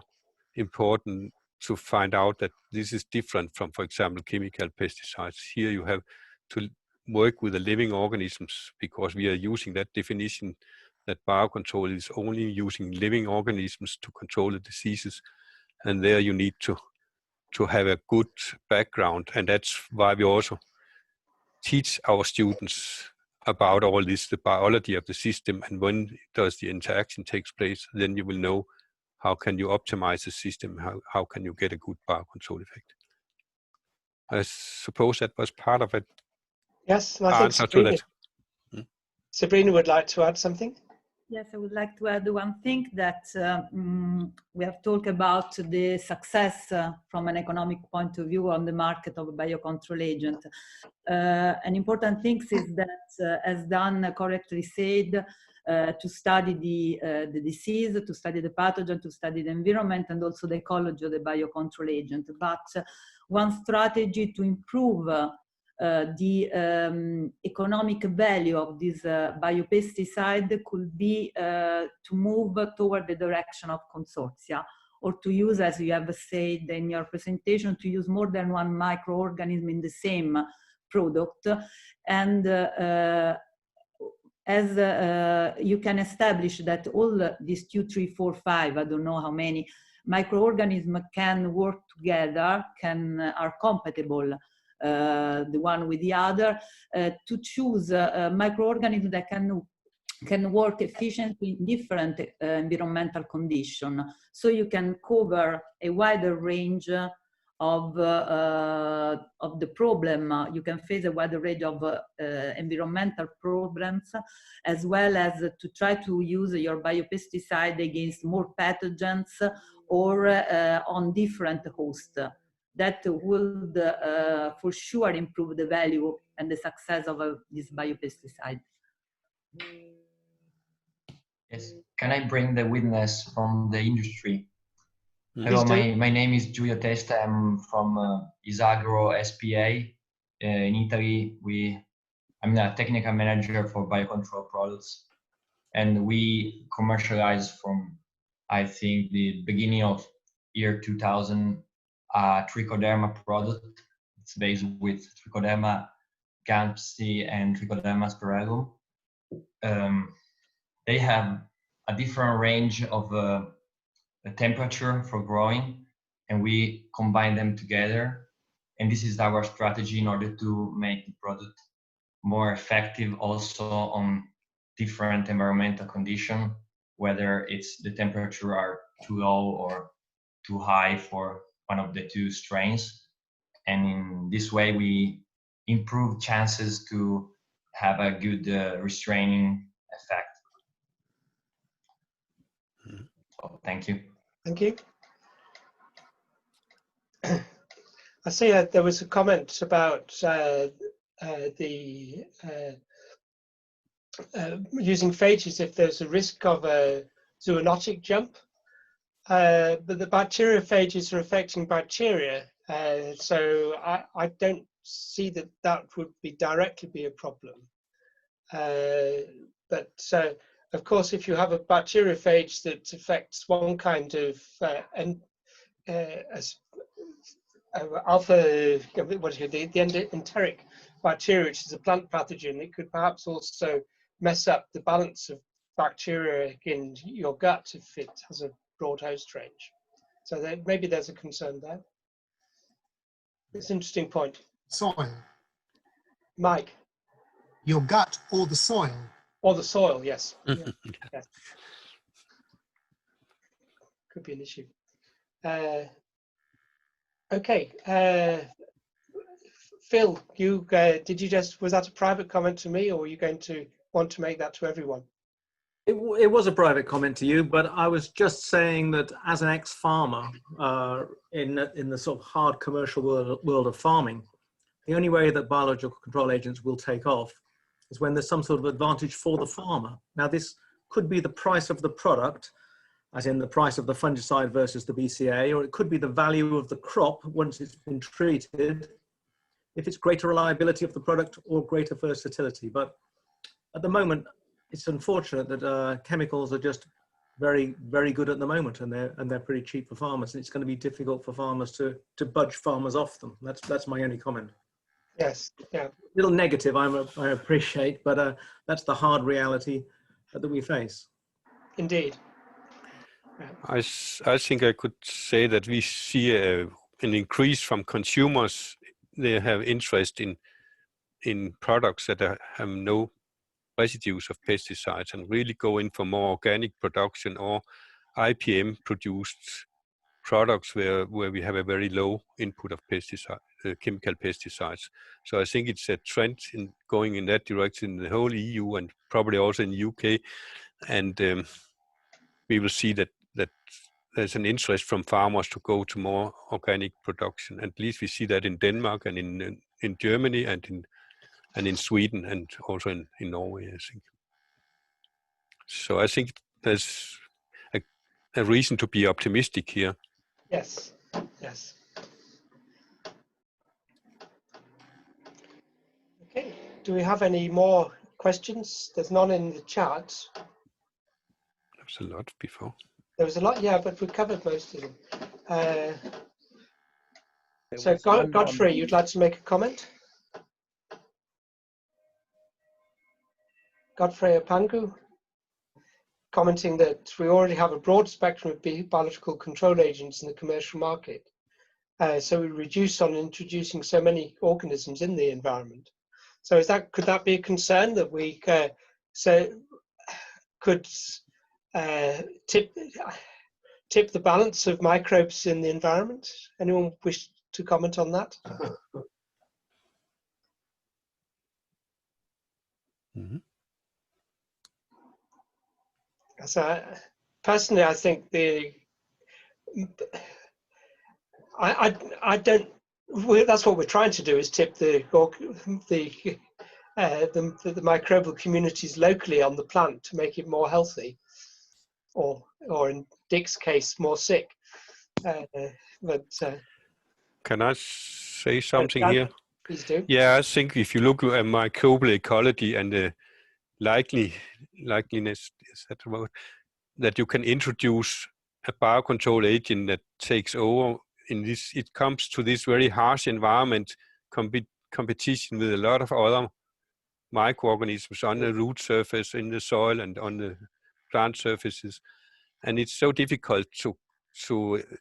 important to find out that this is different from, for example, chemical pesticides. Here you have to work with the living organisms, because we are using that definition that biocontrol is only using living organisms to control the diseases, and there you need to have a good background, and that's why we also teach our students about all this, the biology of the system, and when does the interaction takes place, then you will know how can you optimize the system, how can you get a good biocontrol effect. I suppose that was part of it. Yes, and I think Sabrina would like to add something. Yes, I would like to add one thing, that we have talked about the success from an economic point of view on the market of a biocontrol agent. An important thing is that, as Dan correctly said, to study the disease, to study the pathogen, to study the environment, and also the ecology of the biocontrol agent. But one strategy to improve the economic value of this biopesticide could be to move toward the direction of consortia, or to use, as you have said in your presentation, to use more than one microorganism in the same product. And as you can establish that all these 2, 3, 4, 5, I don't know how many microorganisms can work together, are compatible, the one with the other, to choose microorganisms that can work efficiently in different environmental conditions. So you can cover a wider range of the problem. You can face a wider range of environmental problems, as well as to try to use your biopesticide against more pathogens or on different hosts. That will for sure improve the value and the success of this biopesticide. Yes, can I bring the witness from the industry? Please Hello, do. my name is Giulio Testa. I'm from Isagro SPA in Italy. I'm a technical manager for biocontrol products, and we commercialize from, I think, the beginning of year 2000 trichoderma product. It's based with Trichoderma gampsi and Trichoderma spirellum. They have a different range of a temperature for growing, and we combine them together. And this is our strategy in order to make the product more effective also on different environmental conditions, whether it's the temperature are too low or too high for one of the two strains. And in this way, we improve chances to have a good restraining effect. So, thank you. Thank you. I see there was a comment about using phages if there's a risk of a zoonotic jump. But the bacteriophages are affecting bacteria, so I don't see that would directly be a problem. But of course, if you have a bacteriophage that affects one kind of alpha, the enteric bacteria, which is a plant pathogen, it could perhaps also mess up the balance of bacteria in your gut if it has a broad host range. So maybe there's a concern there. It's an interesting point. Soil. Mike. Your gut or the soil? Or the soil, yes. Yeah. Yes. Could be an issue. Okay. Phil, was that a private comment to me, or were you going to want to make that to everyone? It was a private comment to you, but I was just saying that as an ex-farmer in the sort of hard commercial world of farming, the only way that biological control agents will take off is when there's some sort of advantage for the farmer. Now, this could be the price of the product, as in the price of the fungicide versus the BCA, or it could be the value of the crop once it's been treated. if it's greater reliability of the product or greater versatility. But at the moment, it's unfortunate that chemicals are just very, very good at the moment, and they're pretty cheap for farmers. And it's going to be difficult for farmers to budge farmers off them. That's my only comment. Yes, yeah. A little negative, I appreciate, but that's the hard reality that we face. Indeed. I think I could say that we see an increase from consumers. They have interest in products that have no residues of pesticides and really go in for more organic production or IPM produced products where we have a very low input of pesticide, chemical pesticides. So I think it's a trend in going in that direction in the whole EU and probably also in the UK. And we will see that there's an interest from farmers to go to more organic production. At least we see that in Denmark and in Germany and in Sweden and also in Norway, I think. So I think there's a reason to be optimistic here. Yes, yes. Okay, do we have any more questions? There's none in the chat. There's a lot before. There was a lot, yeah, but we covered most of them. So Godfrey, you'd like to make a comment? Godfrey Apangu, commenting that we already have a broad spectrum of biological control agents in the commercial market. So we reduce on introducing so many organisms in the environment. So could that be a concern that we could tip the balance of microbes in the environment? Anyone wish to comment on that? Mm-hmm. So personally, I think I don't. That's what we're trying to do, is tip the microbial communities locally on the plant to make it more healthy, or in Dick's case, more sick. Can I say something here? Please do. Yeah, I think if you look at microbial ecology and the likeliness, is that the word, that you can introduce a biocontrol agent that takes over in this, it comes to this very harsh environment, competition with a lot of other microorganisms on the root surface, in the soil and on the plant surfaces. And it's so difficult to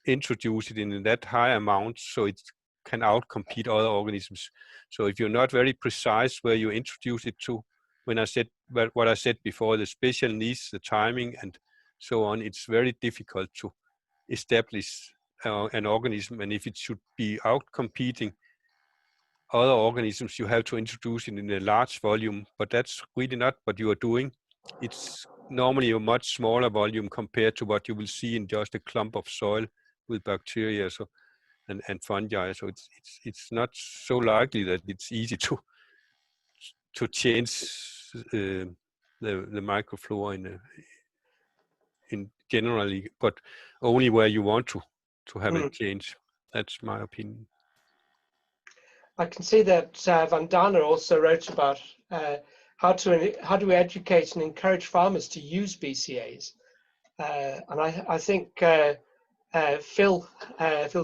introduce it in that high amount so it can outcompete other organisms. So if you're not very precise where you introduce it to, when I said what I said before, the special needs, the timing and so on, it's very difficult to establish an organism. And if it should be outcompeting other organisms, you have to introduce it in a large volume, but that's really not what you are doing. It's normally a much smaller volume compared to what you will see in just a clump of soil with bacteria and fungi. So it's not so likely that it's easy to change the microflora in generally, but only where you want to have a change. That's my opinion. I can see that Vandana also wrote about how do we educate and encourage farmers to use BCAs, and I think Phil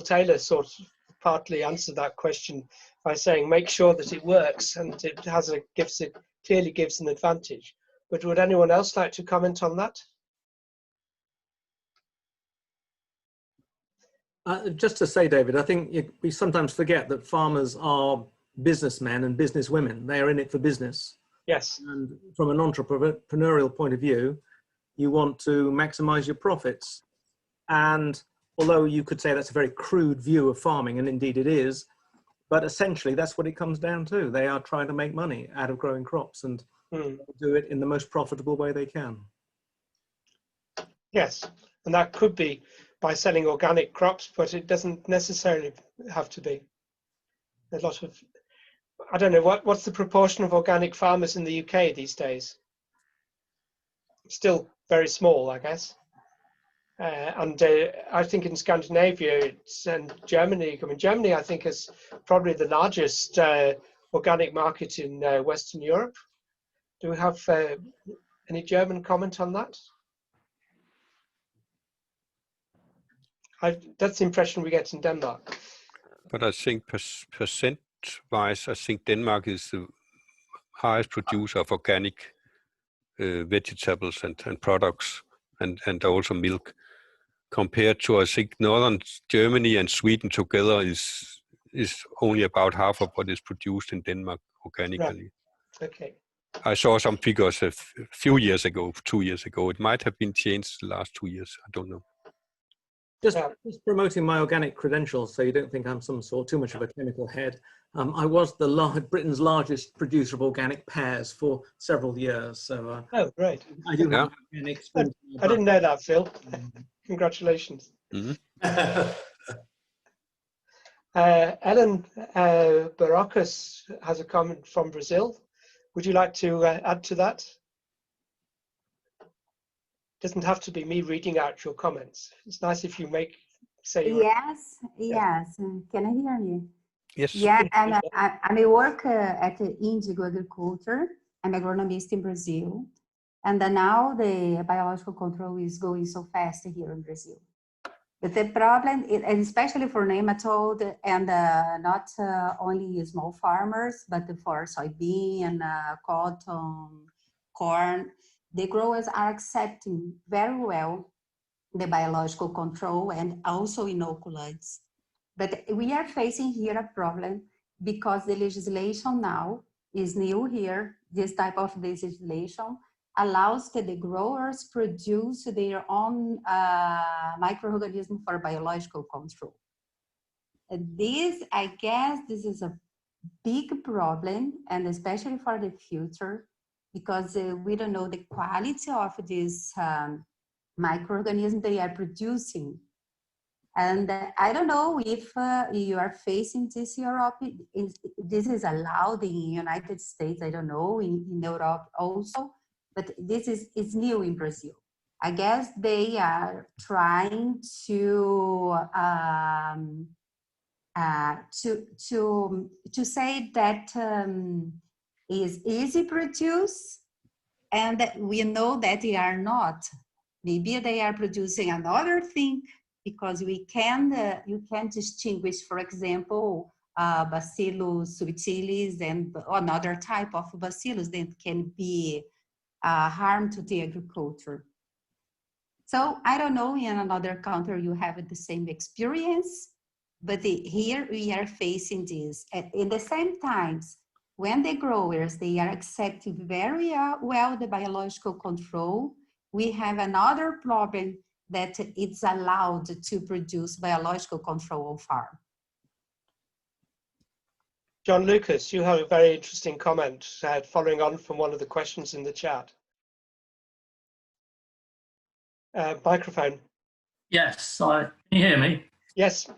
Taylor sort of partly answered that question by saying make sure that it works and it clearly gives an advantage. But would anyone else like to comment on that? Just to say, David, I think we sometimes forget that farmers are businessmen and businesswomen. They are in it for business. Yes. And from an entrepreneurial point of view, you want to maximize your profits. And although you could say that's a very crude view of farming, and indeed it is, but essentially that's what it comes down to. They are trying to make money out of growing crops and do it in the most profitable way they can. Yes, and that could be by selling organic crops, but it doesn't necessarily have to be. A lot of, I don't know, what's the proportion of organic farmers in the UK these days? Still very small, I guess. And I think in Scandinavia and Germany, I mean, Germany, I think, is probably the largest organic market in Western Europe. Do we have any German comment on that? That's the impression we get in Denmark. But I think percent-wise, I think Denmark is the highest producer of organic vegetables and products, and also milk, compared to, I think, northern Germany and Sweden together is only about half of what is produced in Denmark organically. Right. Okay. I saw some figures a few years ago, 2 years ago. It might have been changed the last 2 years. I don't know. Just promoting my organic credentials, so you don't think I'm some sort too much of a chemical head. I was Britain's largest producer of organic pears for several years. So oh, great! I do have organic. I didn't know that, Phil. Congratulations. Mm-hmm. Ellen Barocas has a comment from Brazil. Would you like to add to that? Doesn't have to be me reading out your comments. It's nice if you say. Yes, yeah. yes. Can I hear me? Yes. Yeah, and I work at Indigo Agriculture. I'm agronomist in Brazil. And now the biological control is going so fast here in Brazil. But the problem, and especially for nematode, and not only small farmers, but for soybean, cotton, corn, the growers are accepting very well the biological control and also inoculants. But we are facing here a problem because the legislation now is new here. This type of legislation allows that the growers produce their own microorganism for biological control. And this, I guess, this is a big problem, and especially for the future, because we don't know the quality of this microorganism they are producing. And I don't know if you are facing this in Europe. This is allowed in the United States, I don't know, in Europe also, but this is new in Brazil. I guess they are trying to say that is easy produce, and that we know that they are not. Maybe they are producing another thing, because we can you can distinguish, for example, Bacillus subtilis and another type of bacillus that can be harm to the agriculture. So I don't know, in another country you have the same experience, but here we are facing this. In the same times, when the growers, they are accepting very well the biological control, we have another problem that it's allowed to produce biological control on farm. John Lucas, you have a very interesting comment following on from one of the questions in the chat. Microphone. Yes, can you hear me? Yes.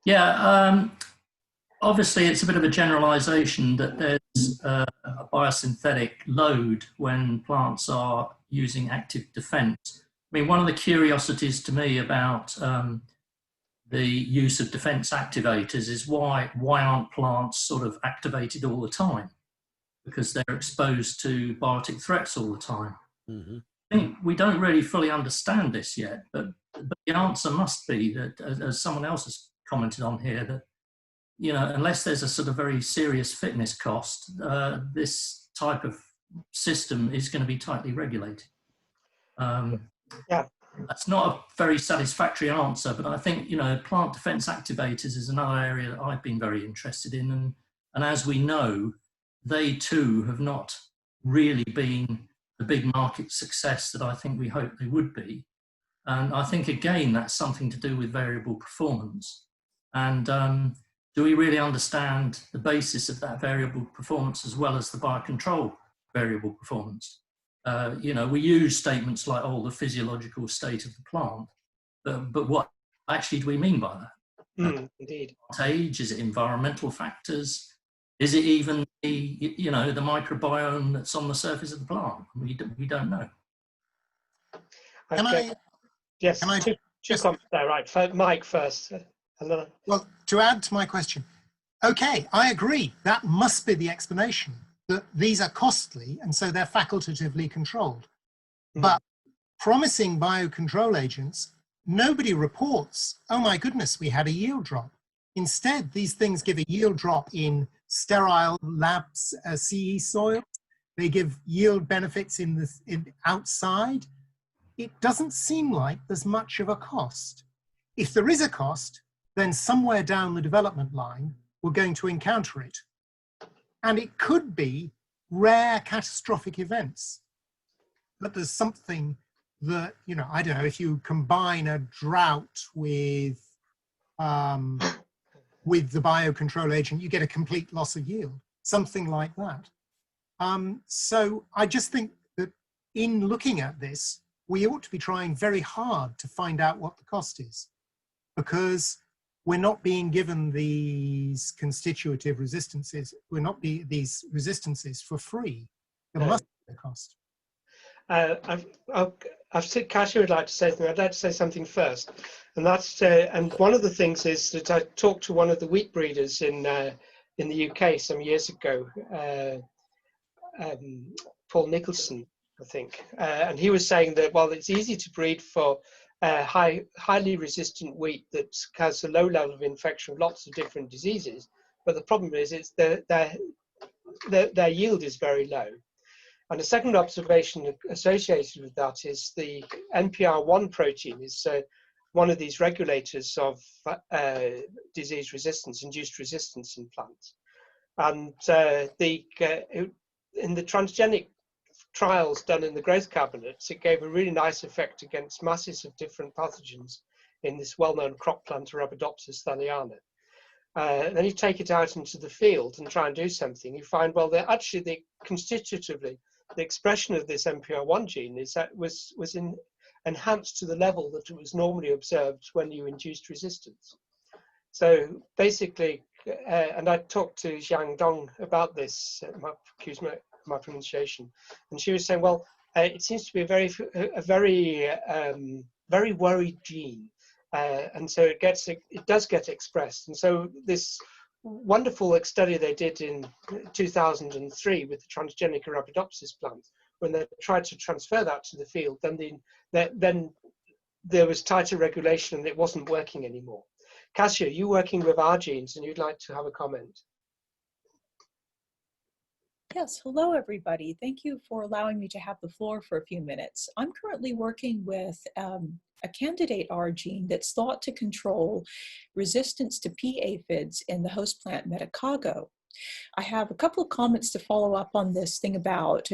Yeah, obviously it's a bit of a generalization that there's a biosynthetic load when plants are using active defense. I mean, one of the curiosities to me about the use of defense activators is why aren't plants sort of activated all the time? Because they're exposed to biotic threats all the time. Mm-hmm. I think we don't really fully understand this yet, but the answer must be that, as someone else has commented on here, that, you know, unless there's a sort of very serious fitness cost, this type of system is going to be tightly regulated. Yeah, that's not a very satisfactory answer, but I think, you know, plant defense activators is another area that I've been very interested in, and as we know, they too have not really been the big market success that I think we hoped they would be. And I think, again, that's something to do with variable performance. And do we really understand the basis of that variable performance as well as the biocontrol variable performance? You know, we use statements like, oh, the physiological state of the plant, but what actually do we mean by that? Indeed. Age, is it environmental factors? Is it even the, you know, the microbiome that's on the surface of the plant? We don't know. Can Yes, Can I two just comments there, right? Mike first. Well, to add to my question, okay, I agree. That must be the explanation, that these are costly and so they're facultatively controlled. But promising biocontrol agents, nobody reports, oh my goodness, we had a yield drop. Instead, these things give a yield drop in sterile labs, CE soil. They give yield benefits in outside. It doesn't seem like there's much of a cost. If there is a cost, then somewhere down the development line, we're going to encounter it. And it could be rare catastrophic events. But there's something that, you know, I don't know, if you combine a drought with the biocontrol agent, you get a complete loss of yield, something like that. So I just think that in looking at this, we ought to be trying very hard to find out what the cost is, because we're not being given these constitutive resistances, these resistances for free. There must be a cost. I've said Kasia would like to say something. I'd like to say something first, and that's and one of the things is that I talked to one of the wheat breeders in the UK some years ago, Paul Nicholson, I think, and he was saying that while it's easy to breed for highly resistant wheat that has a low level of infection of lots of different diseases, but the problem is it's their yield is very low. And the second observation associated with that is the NPR1 protein is one of these regulators of disease resistance, induced resistance in plants. And in the transgenic trials done in the growth cabinets, it gave a really nice effect against masses of different pathogens in this well-known crop plant, Arabidopsis thaliana. Then you take it out into the field and try and do something, you find, well, constitutively, the expression of this NPR1 gene was enhanced to the level that it was normally observed when you induced resistance. So basically, and I talked to Jiang Dong about this, excuse my pronunciation, and she was saying, well, it seems to be a very worried gene, and so it does get expressed. And so this wonderful study they did in 2003 with the transgenic Arabidopsis plant, when they tried to transfer that to the field, then there was tighter regulation and it wasn't working anymore. Kasia, you're working with our genes and you'd like to have a comment. Yes, hello everybody. Thank you for allowing me to have the floor for a few minutes. I'm currently working with a candidate R gene that's thought to control resistance to P aphids in the host plant Medicago. I have a couple of comments to follow up on this thing about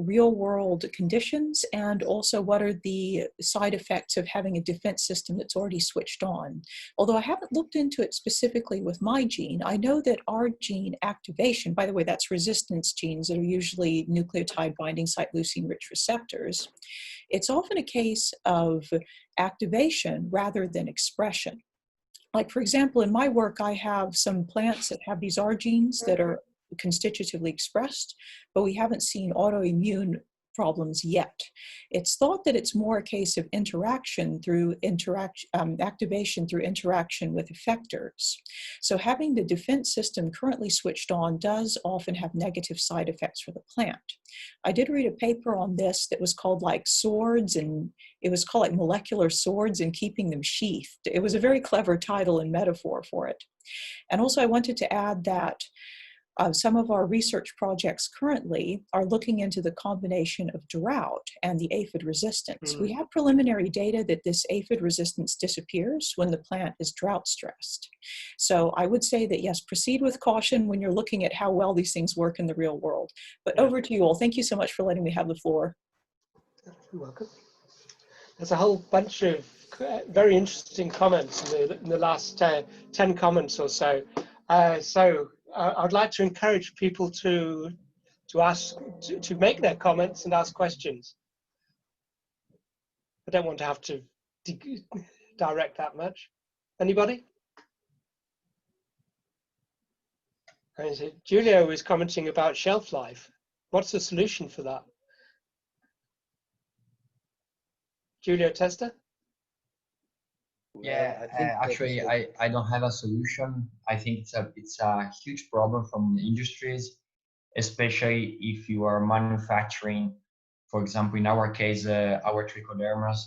real world conditions and also what are the side effects of having a defense system that's already switched on. Although I haven't looked into it specifically with my gene, I know that our gene activation, by the way, that's resistance genes that are usually nucleotide binding site leucine rich receptors. It's often a case of activation rather than expression. Like, for example, in my work, I have some plants that have these R genes that are constitutively expressed, but we haven't seen autoimmune problems yet. It's thought that it's more a case of activation through interaction with effectors. So having the defense system currently switched on does often have negative side effects for the plant. I did read a paper on this that was called like swords, and it was called like molecular swords and keeping them sheathed. It was a very clever title and metaphor for it. And also I wanted to add that some of our research projects currently are looking into the combination of drought and the aphid resistance. We have preliminary data that this aphid resistance disappears when the plant is drought stressed. So I would say that yes, proceed with caution when you're looking at how well these things work in the real world. But over to you all. Thank you so much for letting me have the floor. You're welcome. There's a whole bunch of very interesting comments in the last 10 comments or so. I'd like to encourage people to make their comments and ask questions. I don't want to have to direct that much. Anybody? Julio was commenting about shelf life. What's the solution for that? Julio Testa? Yeah, actually, I don't have a solution. I think it's a huge problem from the industries, especially if you are manufacturing, for example, in our case, our trichodermas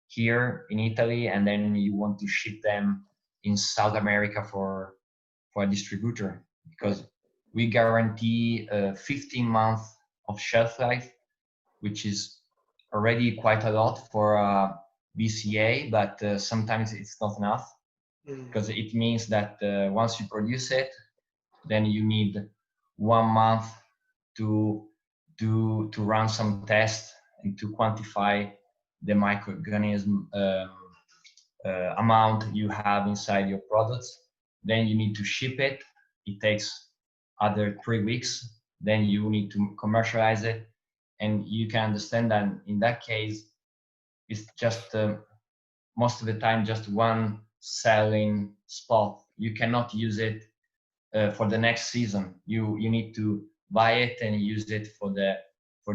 here in Italy, and then you want to ship them in South America for a distributor, because we guarantee 15 months of shelf life, which is already quite a lot for BCA, but sometimes it's not enough, because it means that once you produce it, then you need 1 month to run some tests and to quantify the microorganism amount you have inside your products. Then you need to ship it. It takes other 3 weeks. Then you need to commercialize it. And you can understand that in that case, it's just most of the time just one selling spot. You cannot use it for the next season. You need to buy it and use it for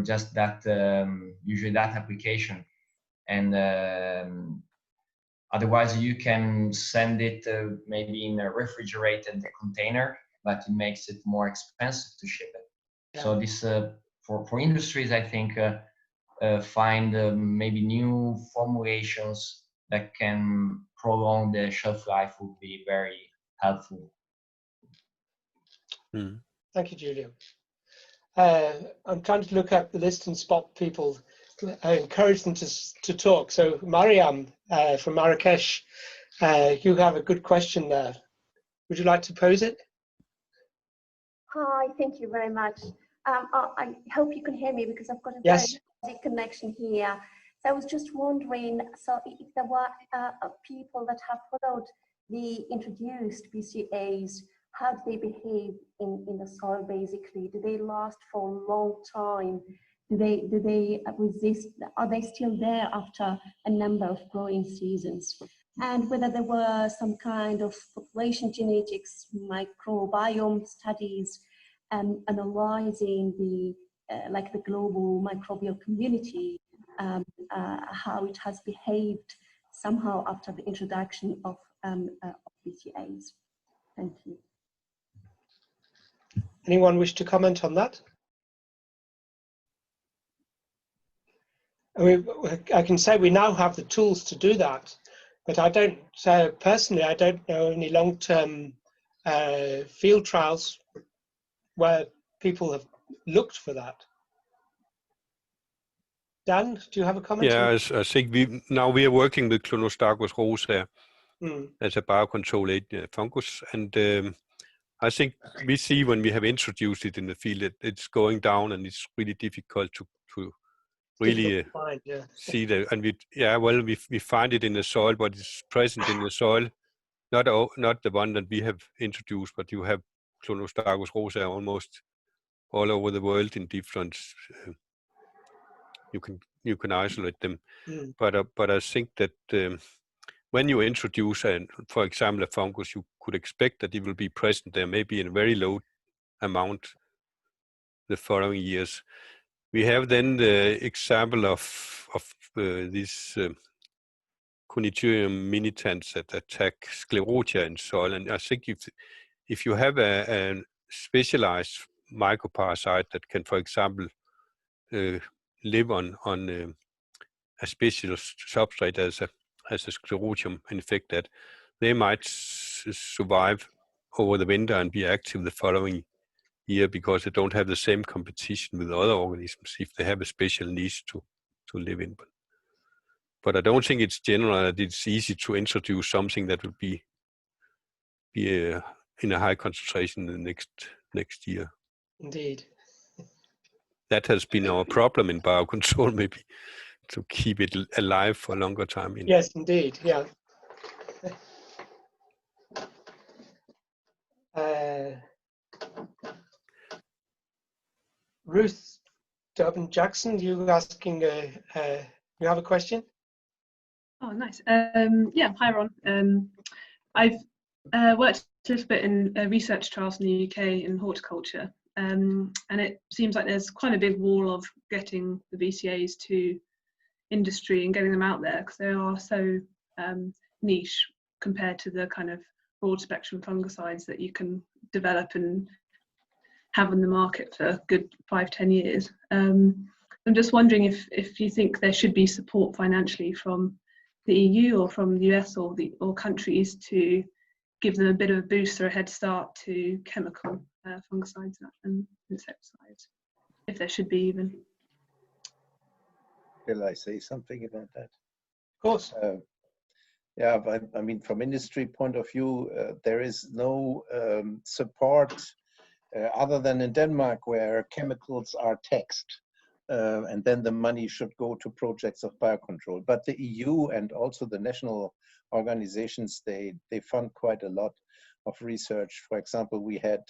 just that usually that application. And otherwise, you can send it maybe in a refrigerated container, but it makes it more expensive to ship it. Yeah. So this for industries, I think find maybe new formulations that can prolong the shelf life would be very helpful. Thank you, Julio. I'm trying to look at the list and spot people. I encourage them to talk. So Mariam from Marrakesh, you have a good question there. Would you like to pose it? Hi, thank you very much. I hope you can hear me because I've got a very easy connection here. So I was just wondering, so if there were people that have followed the introduced BCAs, how do they behave in the soil basically? Do they last for a long time? Do they resist? Are they still there after a number of growing seasons? And whether there were some kind of population genetics, microbiome studies, analyzing the like the global microbial community, how it has behaved somehow after the introduction of BCAs. Thank you. Anyone wish to comment on that? I mean, I can say we now have the tools to do that, but I don't, personally, I don't know any long-term field trials where people have looked for that. Dan, do you have a comment? Yeah, I think we are working with Clonostagus rosea as a biocontrol fungus, and I think we see when we have introduced it in the field that it's going down, and it's really difficult to really see that. And we find it in the soil, but it's present in the soil, not the one that we have introduced, but you have Clonostagus rosea almost all over the world in different. You can isolate them, but I think that when you introduce, for example, a fungus, you could expect that it will be present there, maybe in a very low amount the following years. We have then the example of these Conitrium minitans that attack sclerotia in soil, and I think if you have a specialized mycoparasite that can, for example, live on a special substrate as a sclerotium infect that, they might survive over the winter and be active the following year because they don't have the same competition with other organisms if they have a special niche to live in. But I don't think it's general that it's easy to introduce something that will be in a high concentration in the next year. Indeed. That has been our problem in biocontrol, maybe, to keep it alive for a longer time. Yes, indeed, yeah. Ruth Durbin Jackson, you asking? You have a question? Oh, nice. Yeah, hi Ron. I've worked a little bit in research trials in the UK in horticulture, and it seems like there's quite a big wall of getting the BCAs to industry and getting them out there because they are so niche compared to the kind of broad spectrum fungicides that you can develop and have on the market for a good 5-10 years. I'm just wondering if you think there should be support financially from the EU or from the US or countries to give them a bit of a boost or a head start to chemical fungicides and insecticides, if there should be even. Will I say something about that? Of course. Yeah, but I mean, from industry point of view, there is no support other than in Denmark, where chemicals are taxed. And then the money should go to projects of biocontrol. But the EU and also the national organizations, they fund quite a lot of research. For example, we had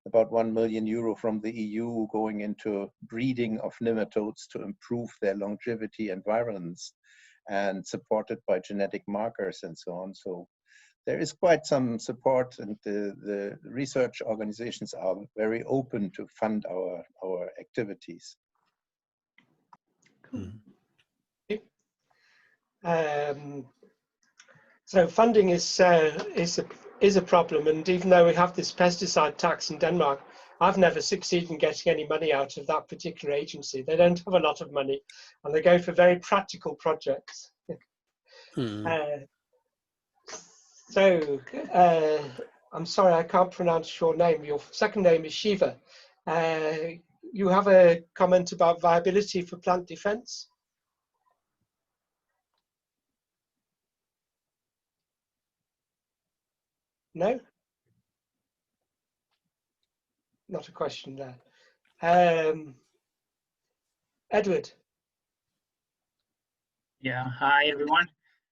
about €1 million from the EU going into breeding of nematodes to improve their longevity and virulence, and supported by genetic markers and so on. So there is quite some support, and the research organizations are very open to fund our activities. So funding is a problem, and even though we have this pesticide tax in Denmark, I've never succeeded in getting any money out of that particular agency. They don't have a lot of money, and they go for very practical projects. I'm sorry, I can't pronounce your name. Your second name is Shiva. You have a comment about viability for plant defense? No? Not a question there. Edward. Yeah, hi everyone.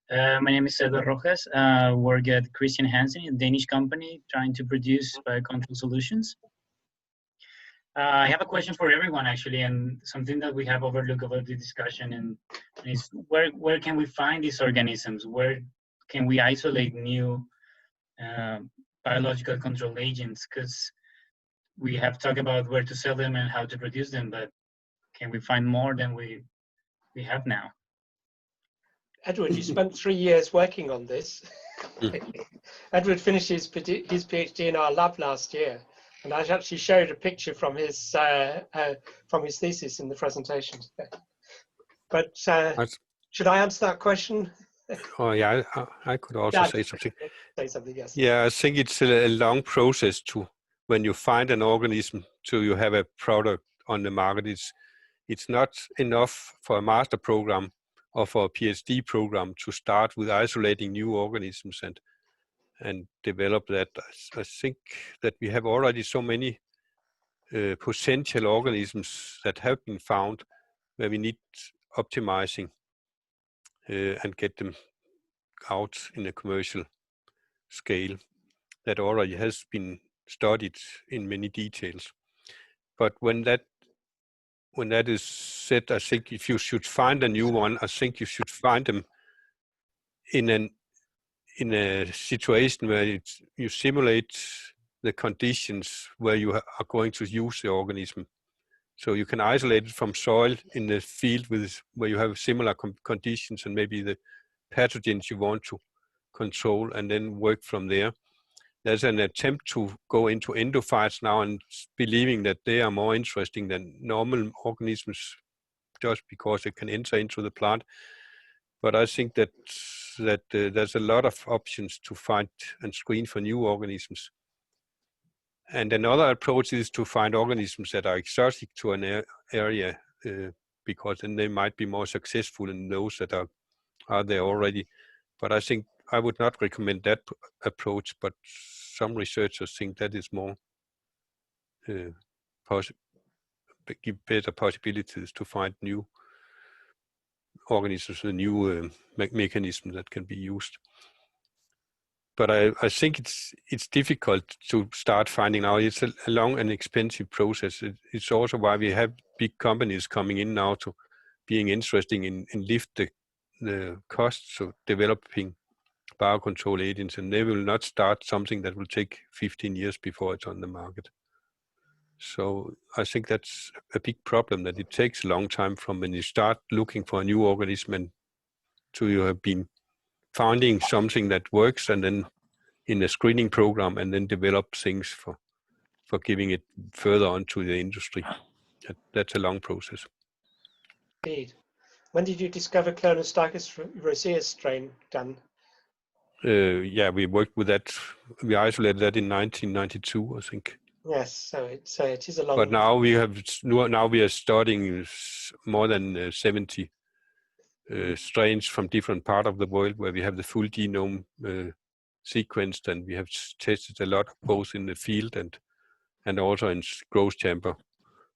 My name is Edward Rojas. I work at Christian Hansen, a Danish company trying to produce biocontrol solutions. I have a question for everyone actually, and something that we have overlooked about the discussion, and is where can we find these organisms? Where can we isolate new biological control agents? Because we have talked about where to sell them and how to produce them, but can we find more than we have now? Edward, you spent 3 years working on this. Edward finished his PhD in our lab last year, and I actually showed a picture from his thesis in the presentation. But should I answer that question? Oh yeah, I could also say something. Say something, yes. Yeah, I think it's a long process when you find an organism to you have a product on the market. It's not enough for a master program or for a PhD program to start with isolating new organisms and develop that. I think that we have already so many potential organisms that have been found where we need optimizing and get them out in a commercial scale that already has been studied in many details. But when that is said, I think if you should find a new one, I think you should find them in a situation where you simulate the conditions where you are going to use the organism. So you can isolate it from soil in the field where you have similar conditions and maybe the pathogens you want to control, and then work from there. There's an attempt to go into endophytes now and believing that they are more interesting than normal organisms just because they can enter into the plant. But I think that there's a lot of options to find and screen for new organisms. And another approach is to find organisms that are exotic to an area because then they might be more successful than those that are there already. But I think I would not recommend that approach, but some researchers think that is more give better possibilities to find new organisms with new mechanisms that can be used. But I think it's difficult to start finding out. It's a long and expensive process. It's also why we have big companies coming in now to being interested in lift the costs of developing biocontrol agents, and they will not start something that will take 15 years before it's on the market. So I think that's a big problem, that it takes a long time from when you start looking for a new organism and to you have been finding something that works and then in a screening program and then develop things for giving it further on to the industry. That's a long process. Indeed. When did you discover Clonostachys roseus strain, Dan? Yeah, we worked with that. We isolated that in 1992, I think. Yes, so it is a long. But now we are studying more than 70 strains from different parts of the world where we have the full genome sequenced, and we have tested a lot both in the field and also in growth chamber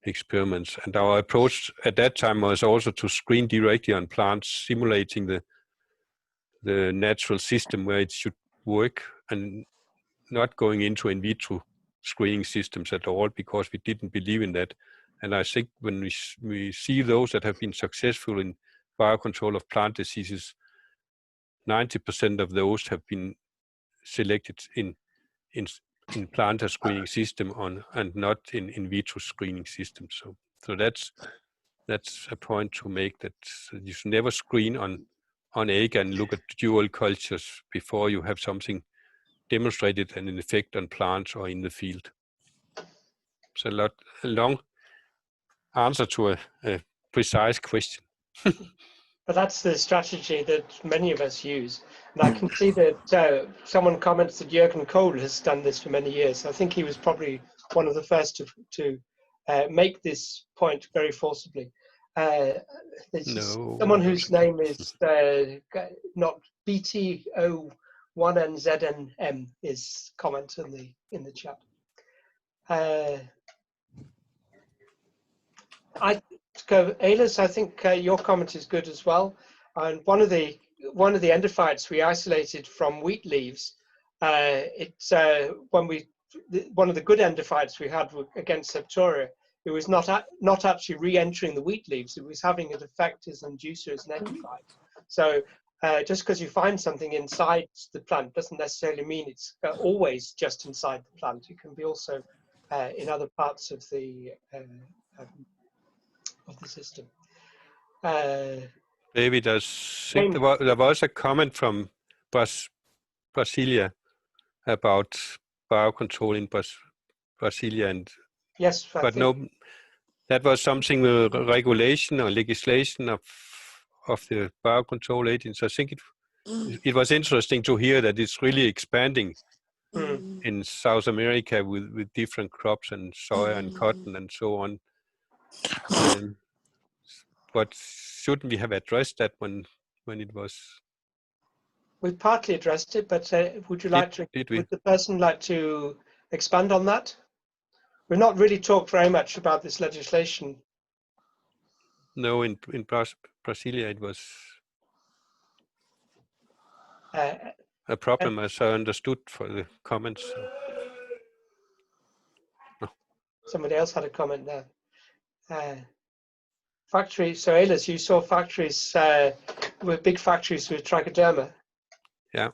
experiments. And our approach at that time was also to screen directly on plants, simulating the natural system where it should work, and not going into in vitro screening systems at all, because we didn't believe in that. And I think when we see those that have been successful in biocontrol of plant diseases, 90% of those have been selected in plant screening system and not in vitro screening system. So that's a point to make, that you should never screen on egg and look at dual cultures before you have something demonstrated and an effect on plants or in the field. It's a long answer to a precise question. But that's the strategy that many of us use. And I can see that someone comments that Jürgen Kohl has done this for many years. I think he was probably one of the first to make this point very forcibly. Someone whose name is not BTO1NZNM is comment in the chat. Eilers, I think your comment is good as well. And one of the endophytes we isolated from wheat leaves. One of the good endophytes we had against Septoria. It was not actually re-entering the wheat leaves. It was having an effect as an inducer as an endophyte. So just because you find something inside the plant doesn't necessarily mean it's always just inside the plant. It can be also in other parts of the system. David, I think there was a comment from Brasilia about biocontrol in Brasilia, and yes, but no, that was something with regulation or legislation of the biocontrol agents. I think it was interesting to hear that it's really expanding in South America with different crops and soy and cotton and so on. But shouldn't we have addressed that when it was? We partly addressed it, but would the person like to expand on that? We've not really talked very much about this legislation. No, in Brasilia it was a problem, as I understood for the comments. Somebody else had a comment there. Factories, so Eilers, you saw factories with big factories with trichoderma. Yeah.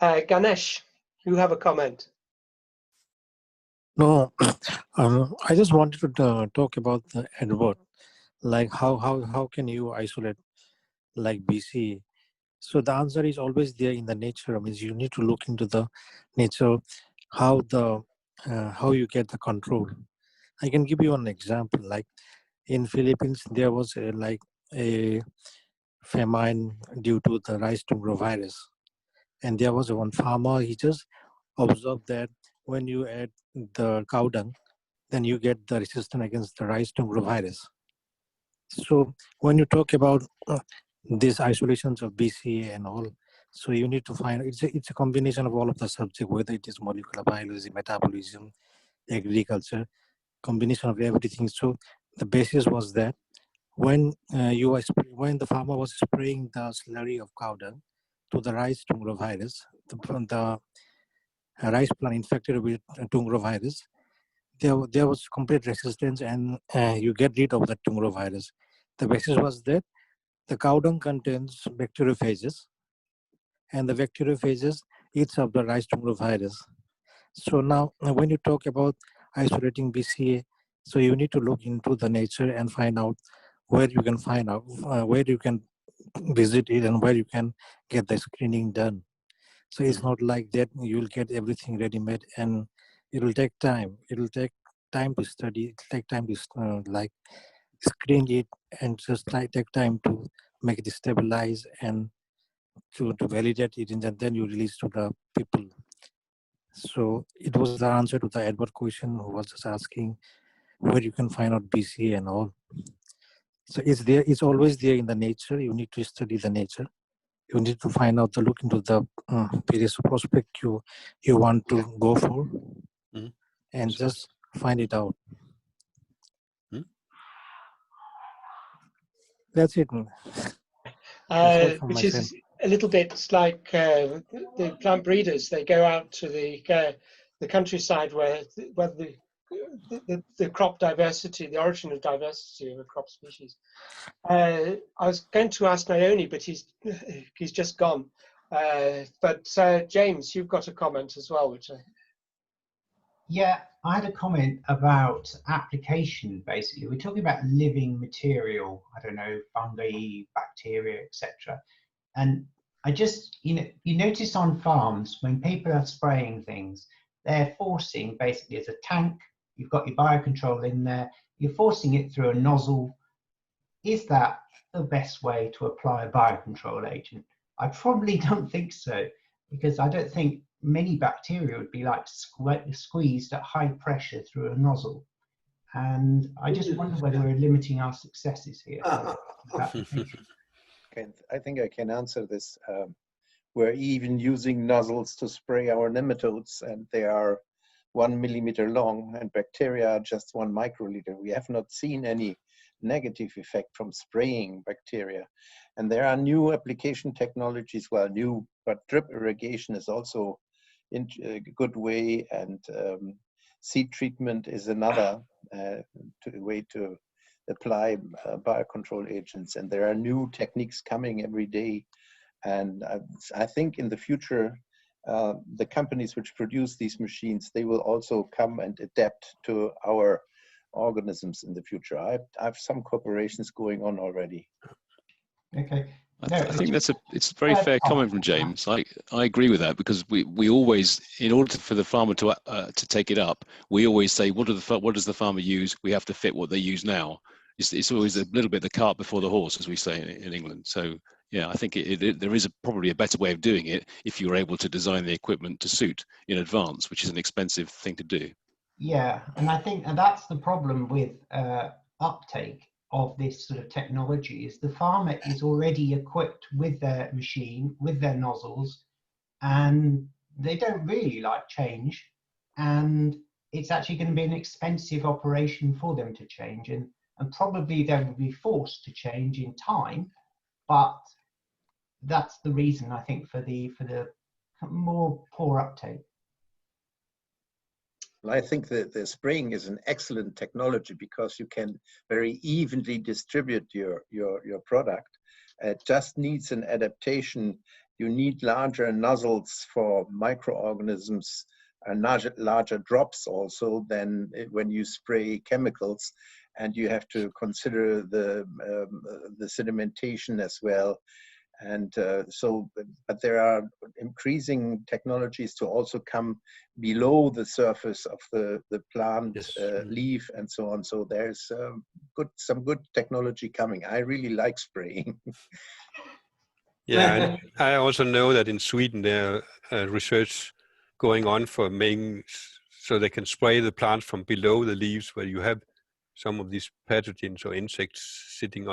Ganesh, you have a comment. No, I just wanted to talk about the advert, like how can you isolate like BC? So the answer is always there in the nature. I mean, you need to look into the nature, how you get the control. I can give you an example. Like in Philippines, there was a famine due to the rice tuber virus, and there was one farmer. He just observed that when you add the cow dung, then you get the resistance against the rice tuber virus. So when you talk about these isolations of BCA and all, so you need to find it's a combination of all of the subject, whether it is molecular biology, metabolism, agriculture, combination of everything. So the basis was that when when the farmer was spraying the slurry of cow dung to the rice tuber virus, the rice plant infected with tuber virus, there was complete resistance, and you get rid of the tuber virus. The basis was that the cow dung contains bacteriophages, and the bacteriophages eats up the rice tuber virus. So now, when you talk about isolating BCA, so you need to look into the nature and find out where you can visit it and where you can get the screening done. So it's not like that you'll get everything ready-made, and it will take time. It will take time to study. It will take time to like screen it, and just take time to make it stabilize and to validate it, and then you release to the people. So it was the answer to the Edward question, who was just asking where you can find out BCA and all. So it's there. It's always there in the nature. You need to study the nature. You need to find out, look into the various prospect you want to go for, and just find it out. That's it. Which is a little bit like the plant breeders. They go out to the countryside where the crop diversity, the origin of diversity of a crop species. I was going to ask Naomi, but he's just gone. But James, you've got a comment as well, which Yeah, I had a comment about application. Basically, we're talking about living material. I don't know, fungi, bacteria, etc. And I just, you notice on farms when people are spraying things, they're forcing basically as a tank. You've got your biocontrol in there. You're forcing it through a nozzle. Is that the best way to apply a biocontrol agent? I probably don't think so, because I don't think many bacteria would be like squeezed at high pressure through a nozzle. And I just wonder whether we're limiting our successes here. I think I can answer this. We're even using nozzles to spray our nematodes, and they are 1 millimeter long, and bacteria are just 1 microliter. We have not seen any negative effect from spraying bacteria. And there are new application technologies, well, new, but drip irrigation is also a good way, and seed treatment is another way to apply biocontrol agents. And there are new techniques coming every day. And I think in the future, the companies which produce these machines, they will also come and adapt to our organisms in the future. I have some cooperations going on already. Okay. I think it's a very fair comment from James. I agree with that, because we always, in order for the farmer to take it up, we always say, what does the farmer use? We have to fit what they use now. It's always a little bit the cart before the horse, as we say in England. So yeah, I think there is probably a better way of doing it if you're able to design the equipment to suit in advance, which is an expensive thing to do. Yeah, and I think that's the problem with uptake of this sort of technology, is the farmer is already equipped with their machine, with their nozzles, and they don't really like change, and it's actually going to be an expensive operation for them to change, and probably they will be forced to change in time, but that's the reason, I think, for the more poor uptake. I think that the spraying is an excellent technology, because you can very evenly distribute your product. It just needs an adaptation. You need larger nozzles for microorganisms and larger drops also than when you spray chemicals, and you have to consider the sedimentation as well. And but there are increasing technologies to also come below the surface of the plant leaf and so on. So there's some good technology coming. I really like spraying. Yeah, and I also know that in Sweden there are research going on for making so they can spray the plants from below the leaves, where you have some of these pathogens or insects sitting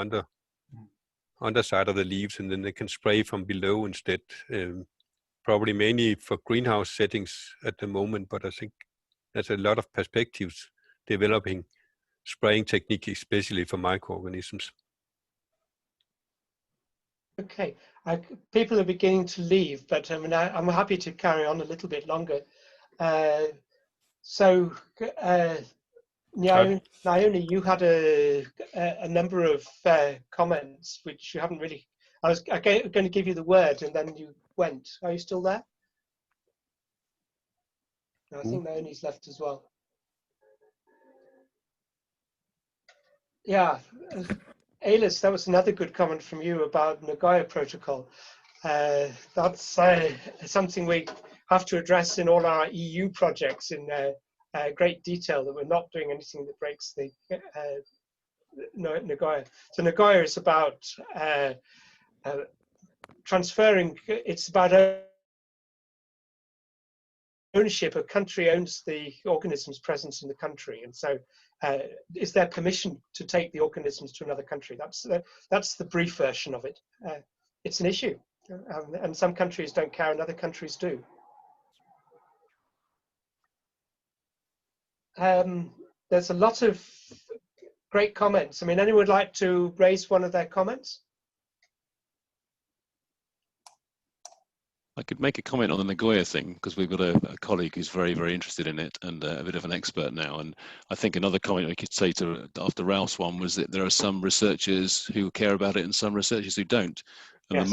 underside of the leaves, and then they can spray from below instead. Probably mainly for greenhouse settings at the moment, but I think there's a lot of perspectives developing spraying technique, especially for microorganisms. Okay, people are beginning to leave, but I mean, I'm happy to carry on a little bit longer. Naomi, you had a number of comments which you haven't really. I was going to give you the word, and then you went. Are you still there? I think Naomi's left as well. Yeah. Alice, that was another good comment from you about Nagoya Protocol. That's something we have to address in all our EU projects in great detail, that we're not doing anything that breaks the Nagoya. So Nagoya is about transferring, it's about ownership. A country owns the organisms present in the country, and so is there permission to take the organisms to another country? That's the brief version of it. It's an issue, and some countries don't care and other countries do. There's a lot of great comments. I mean, anyone would like to raise one of their comments? I could make a comment on the Nagoya thing, because we've got a colleague who's very, very interested in it and a bit of an expert now. And I think another comment we could say after Ralph's one was that there are some researchers who care about it and some researchers who don't. And Yes.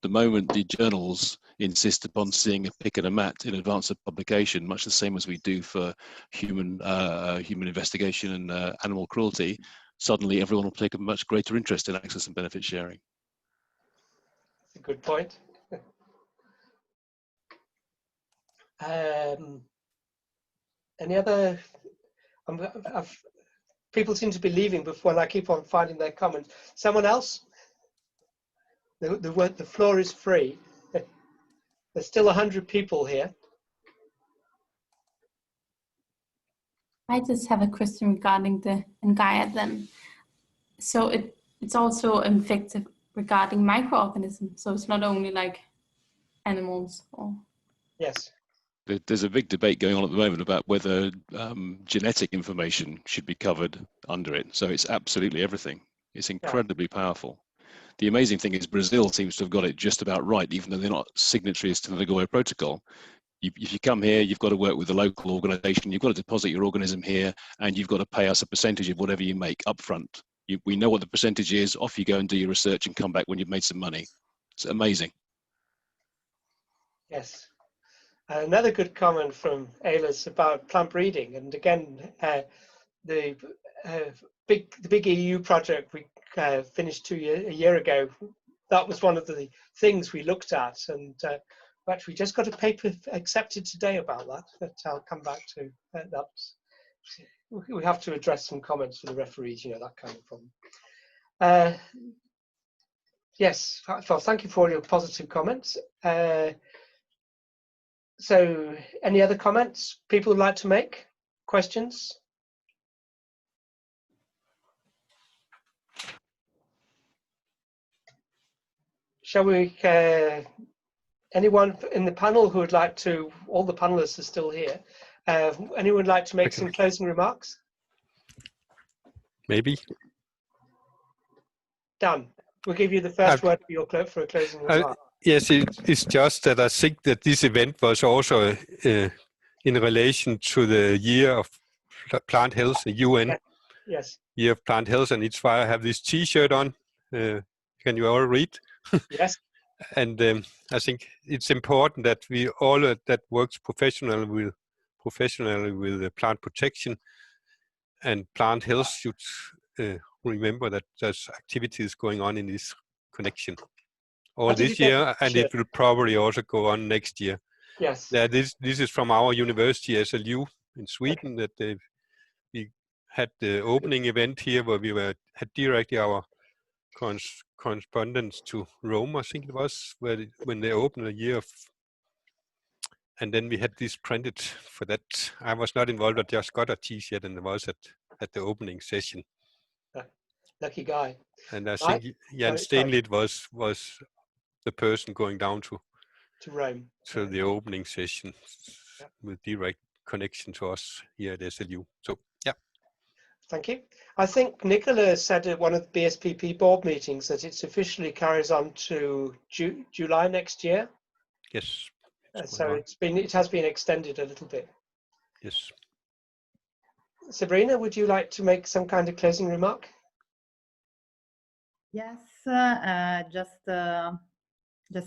the moment the journals insist upon seeing a pick and a mat in advance of publication, much the same as we do for human investigation and animal cruelty, suddenly everyone will take a much greater interest in access and benefit sharing. That's a good point. Any other? People seem to be leaving before I keep on finding their comments. Someone else? The floor is free. There's still 100 people here. I just have a question regarding the Ngaia then. So it's also effective regarding microorganisms. So it's not only like animals or. Yes. There's a big debate going on at the moment about whether genetic information should be covered under it. So it's absolutely everything. It's incredibly powerful. The amazing thing is Brazil seems to have got it just about right, even though they're not signatories to the Nagoya Protocol. If you come here, you've got to work with the local organization, you've got to deposit your organism here, and you've got to pay us a percentage of whatever you make up front. We know what the percentage is, off you go and do your research and come back when you've made some money. It's amazing. Yes. Another good comment from Ayla's about plant breeding, and again, the big EU project we finished a year ago. That was one of the things we looked at, and actually just got a paper accepted today about that. But I'll come back to that. We have to address some comments for the referees, you know, that kind of problem. Yes, well, thank you for all your positive comments. So any other comments people would like to make? Questions? Shall we, anyone in the panel who would like to, all the panelists are still here, anyone would like to make some closing remarks? Maybe. Dan, we'll give you the first word for a closing remark. Yes, it's just that I think that this event was also in relation to the year of plant health, the UN year of plant health, and it's why I have this T-shirt on. Can you all read? Yes. And I think it's important that we all that works professionally with plant protection and plant health should remember that there's activities going on in this connection. All this year, and it will probably also go on next year. Yes. This is from our university SLU in Sweden, that we had the opening event here where we had directly our correspondence to Rome, I think it was, when they opened a year of, and then we had this printed for that. I was not involved, I just got a T-shirt and it was at the opening session. Lucky guy. And I think Jan Stenlid was the person going down to Rome, to the opening session with direct connection to us here at SLU. So yeah. Thank you. I think Nicola said at one of the BSPP board meetings that it officially carries on to July next year. Yes. So it has been extended a little bit. Yes. Sabrina, would you like to make some kind of closing remark? Yes, just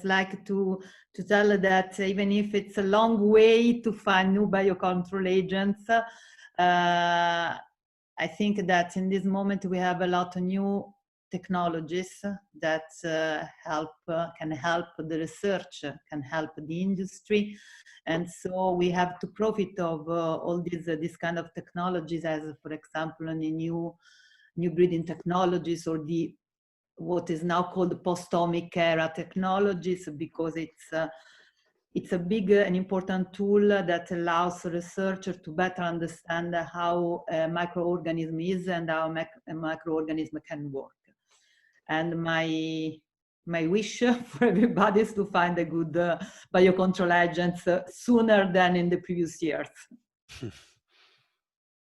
like to tell that even if it's a long way to find new biocontrol agents, I think that in this moment we have a lot of new technologies that can help the research, can help the industry. And so we have to profit of all these kind of technologies, as for example, the new breeding technologies, or what is now called the post-omic era technologies, because it's a big and important tool that allows researchers to better understand how a microorganism is and how a microorganism can work. And my wish for everybody is to find a good biocontrol agents sooner than in the previous years.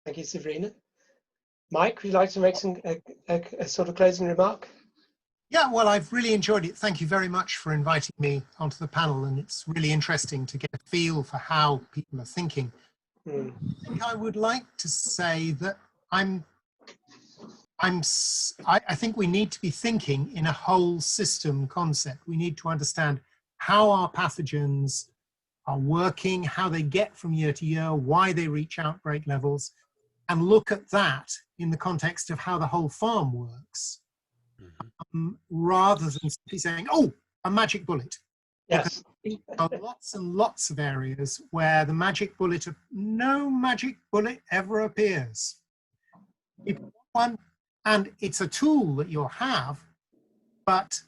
Thank you, Sabrina. Mike, would you like to make a sort of closing remark? Yeah, well, I've really enjoyed it. Thank you very much for inviting me onto the panel, and it's really interesting to get a feel for how people are thinking. I think I would like to say that I think we need to be thinking in a whole system concept. We need to understand how our pathogens are working, how they get from year to year, why they reach outbreak levels, and look at that in the context of how the whole farm works. Rather than simply saying, oh, a magic bullet. Yes. There are lots and lots of areas where the magic bullet, no magic bullet ever appears. You put one, and it's a tool that you'll have, but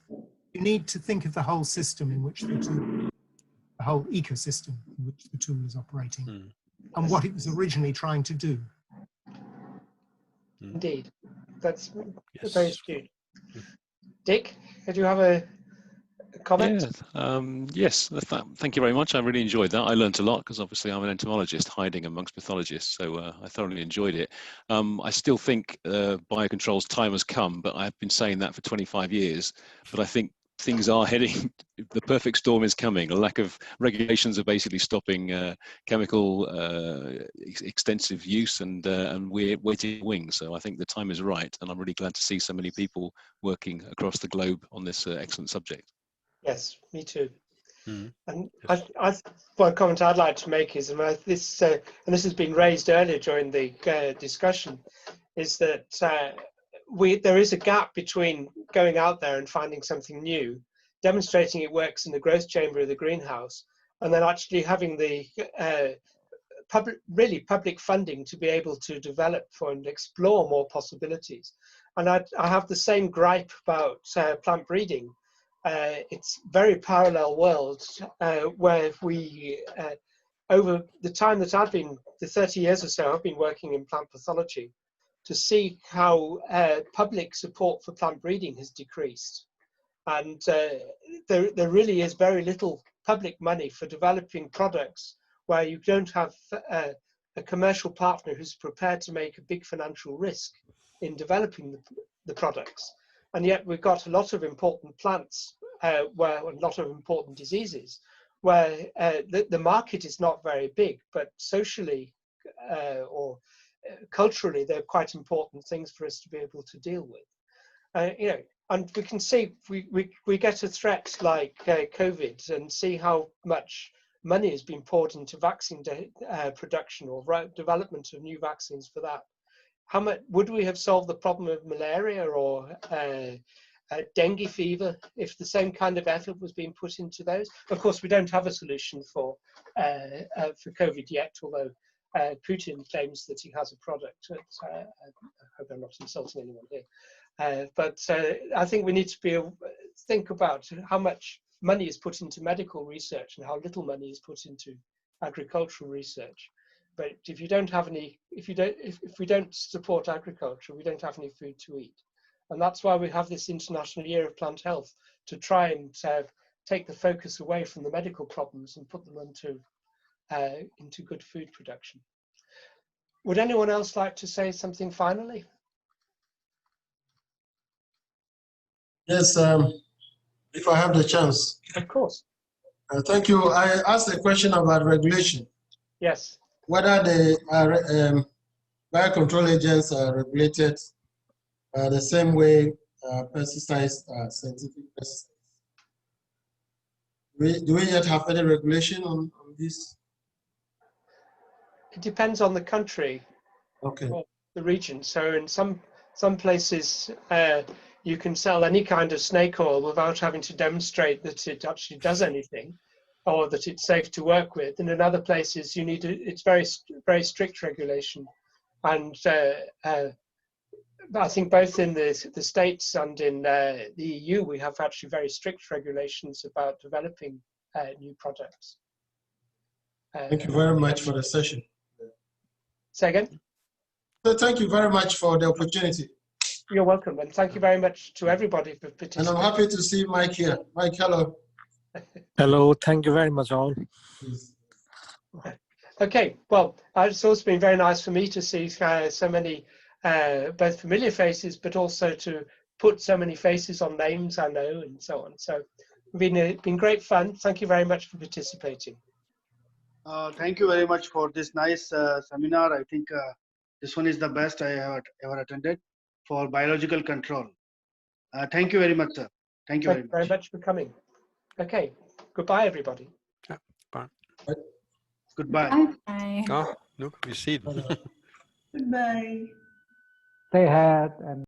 you need to think of the whole system in which the whole ecosystem in which the tool is operating, and what it was originally trying to do. Indeed, that's very astute. Dick, did you have a comment? Yeah, yes, thank you very much. I really enjoyed that. I learned a lot because obviously I'm an entomologist hiding amongst pathologists, so I thoroughly enjoyed it. I still think biocontrol's time has come, but I've been saying that for 25 years. But I think things are heading, the perfect storm is coming. A lack of regulations are basically stopping chemical extensive use, and we're waiting wings. So I think the time is right, and I'm really glad to see so many people working across the globe on this excellent subject. Yes, me too. And one comment I'd like to make is, and this has been raised earlier during the discussion, is that there is a gap between going out there and finding something new, demonstrating it works in the growth chamber of the greenhouse, and then actually having the public funding to be able to develop and explore more possibilities. And I have the same gripe about plant breeding. It's very parallel worlds where we, over the time that I've been, the 30 years or so I've been working in plant pathology, to see how public support for plant breeding has decreased. And there really is very little public money for developing products where you don't have a commercial partner who's prepared to make a big financial risk in developing the products. And yet we've got a lot of important plants, a lot of important diseases, where the market is not very big, but socially or culturally, they're quite important things for us to be able to deal with. You know, and we can see we get a threat like COVID and see how much money has been poured into vaccine production or development of new vaccines for that. How much would we have solved the problem of malaria or dengue fever if the same kind of effort was being put into those? Of course, we don't have a solution for COVID yet, although Putin claims that he has a product. I hope I'm not insulting anyone here. But I think we need to think about how much money is put into medical research and how little money is put into agricultural research. But if you don't have any, if we don't support agriculture, we don't have any food to eat. And that's why we have this International Year of Plant Health, to try and take the focus away from the medical problems and put them into good food production. Would anyone else like to say something finally? Yes, if I have the chance. Of course. Thank you. I asked a question about regulation. Yes. Whether the biocontrol agents are regulated the same way pesticides are scientific pesticides. Do we yet have any regulation on this? It depends on the country, okay, or the region. So in some places, you can sell any kind of snake oil without having to demonstrate that it actually does anything, or that it's safe to work with. And in other places, you need it's very strict regulation. And I think both in the States and in the EU, we have actually very strict regulations about developing new products. Thank you very much for the session. Say again? So thank you very much for the opportunity. You're welcome, and thank you very much to everybody for participating. And I'm happy to see Mike here. Mike, hello. Hello, thank you very much all. Okay, well, it's also been very nice for me to see so many both familiar faces, but also to put so many faces on names I know and so on. So it's been great fun. Thank you very much for participating. Thank you very much for this nice seminar. I think this one is the best I have ever attended for biological control. Thank you very much, sir. Thank you very much for coming. Okay, goodbye, everybody. Ja, bye. Goodbye. Bye. Nå, nu kan vi se den. Goodbye. Stay ahead and